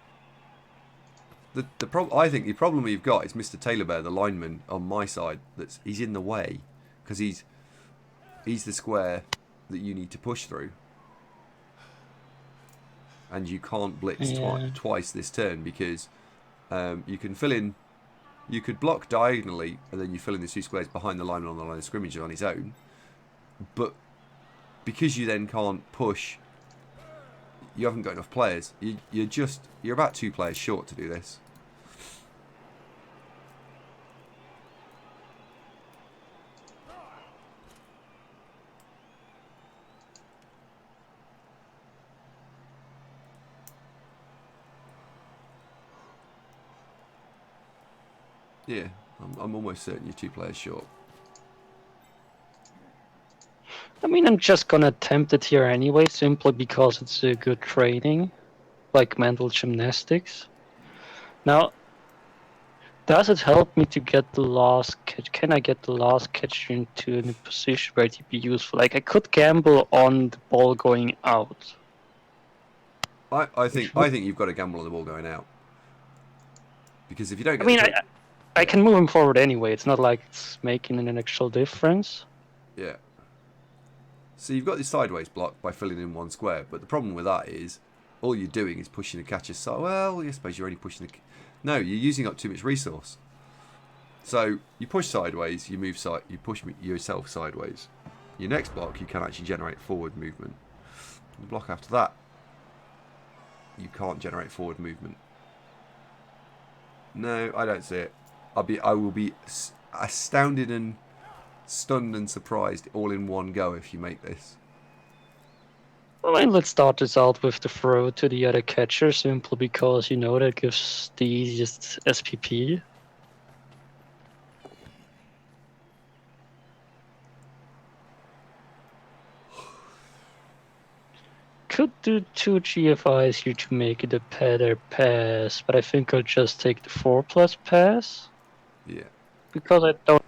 I think the problem we've got is Mr. Taylor Bear, the lineman on my side. He's in the way because he's the square that you need to push through, and you can't blitz twice this turn because you can fill in. You could block diagonally and then you fill in the 2 squares behind the lineman on the line of scrimmage on his own, but because you then can't push. You haven't got enough players. You're about 2 players short to do this. Yeah, I'm almost certain you're 2 players short. I mean, I'm just gonna attempt it here anyway, simply because it's a good training, like mental gymnastics. Now, does it help me to get the last catch? Can I get the last catch into a position where it'd be useful? Like, I could gamble on the ball going out. I think you've got to gamble on the ball going out. Because if you don't get... I mean, I can move him forward anyway. It's not like it's making an actual difference. Yeah. So you've got this sideways block by filling in 1 square, but the problem with that is all you're doing is pushing the catcher. So, well, I suppose you're only pushing the... No, you're using up too much resource. So you push sideways, you push yourself sideways. Your next block, you can actually generate forward movement. The block after that, you can't generate forward movement. No, I don't see it. I will be astounded and stunned and surprised all in one go if you make this. Well, and let's start this out with the throw to the other catcher, simply because you know that gives the easiest SPP. Could do 2 GFIs here to make it a better pass, but I think I'll just take the 4+ pass. Yeah. Because I don't.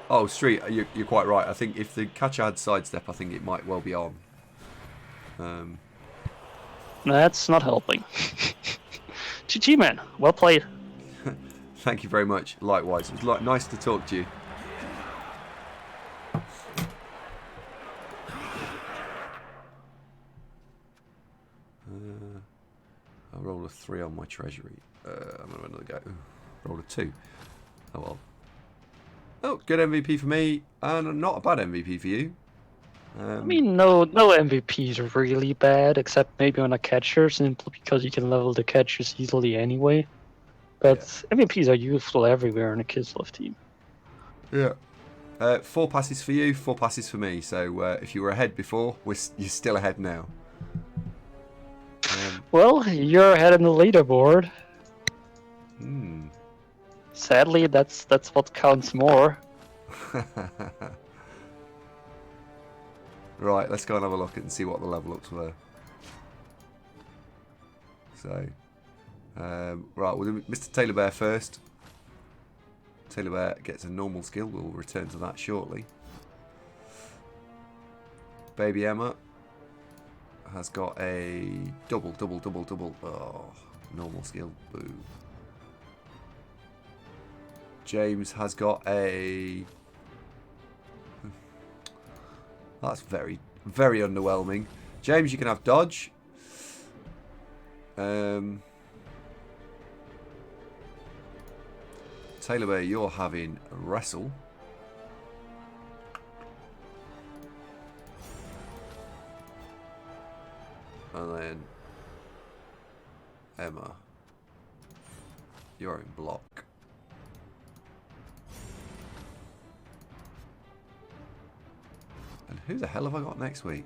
Oh, Street, you're quite right. I think if the catcher had sidestep, I think it might well be on. That's not helping. GG, man. Well played. Thank you very much. Likewise. It was nice to talk to you. I rolled a 3 on my treasury. I'm going to another go. Rolled a 2. Oh well. Oh, good MVP for me, and not a bad MVP for you. I mean, no MVPs are really bad, except maybe on a catcher, simply because you can level the catchers easily anyway. But MVPs are useful everywhere in a Kislev team. Yeah. 4 passes for you, 4 passes for me. So if you were ahead before, you're still ahead now. Well, you're ahead in the leaderboard. Hmm. Sadly, that's what counts more. Right, let's go and have a look and see what the level ups were. So, right, we'll do Mr. Taylor Bear first. Taylor Bear gets a normal skill. We'll return to that shortly. Baby Emma has got a double. Oh, normal skill. Boo. James has got a... That's very, very underwhelming. James, you can have dodge. Taylor Bear, you're having wrestle. And then Emma, you're in block. And who the hell have I got next week?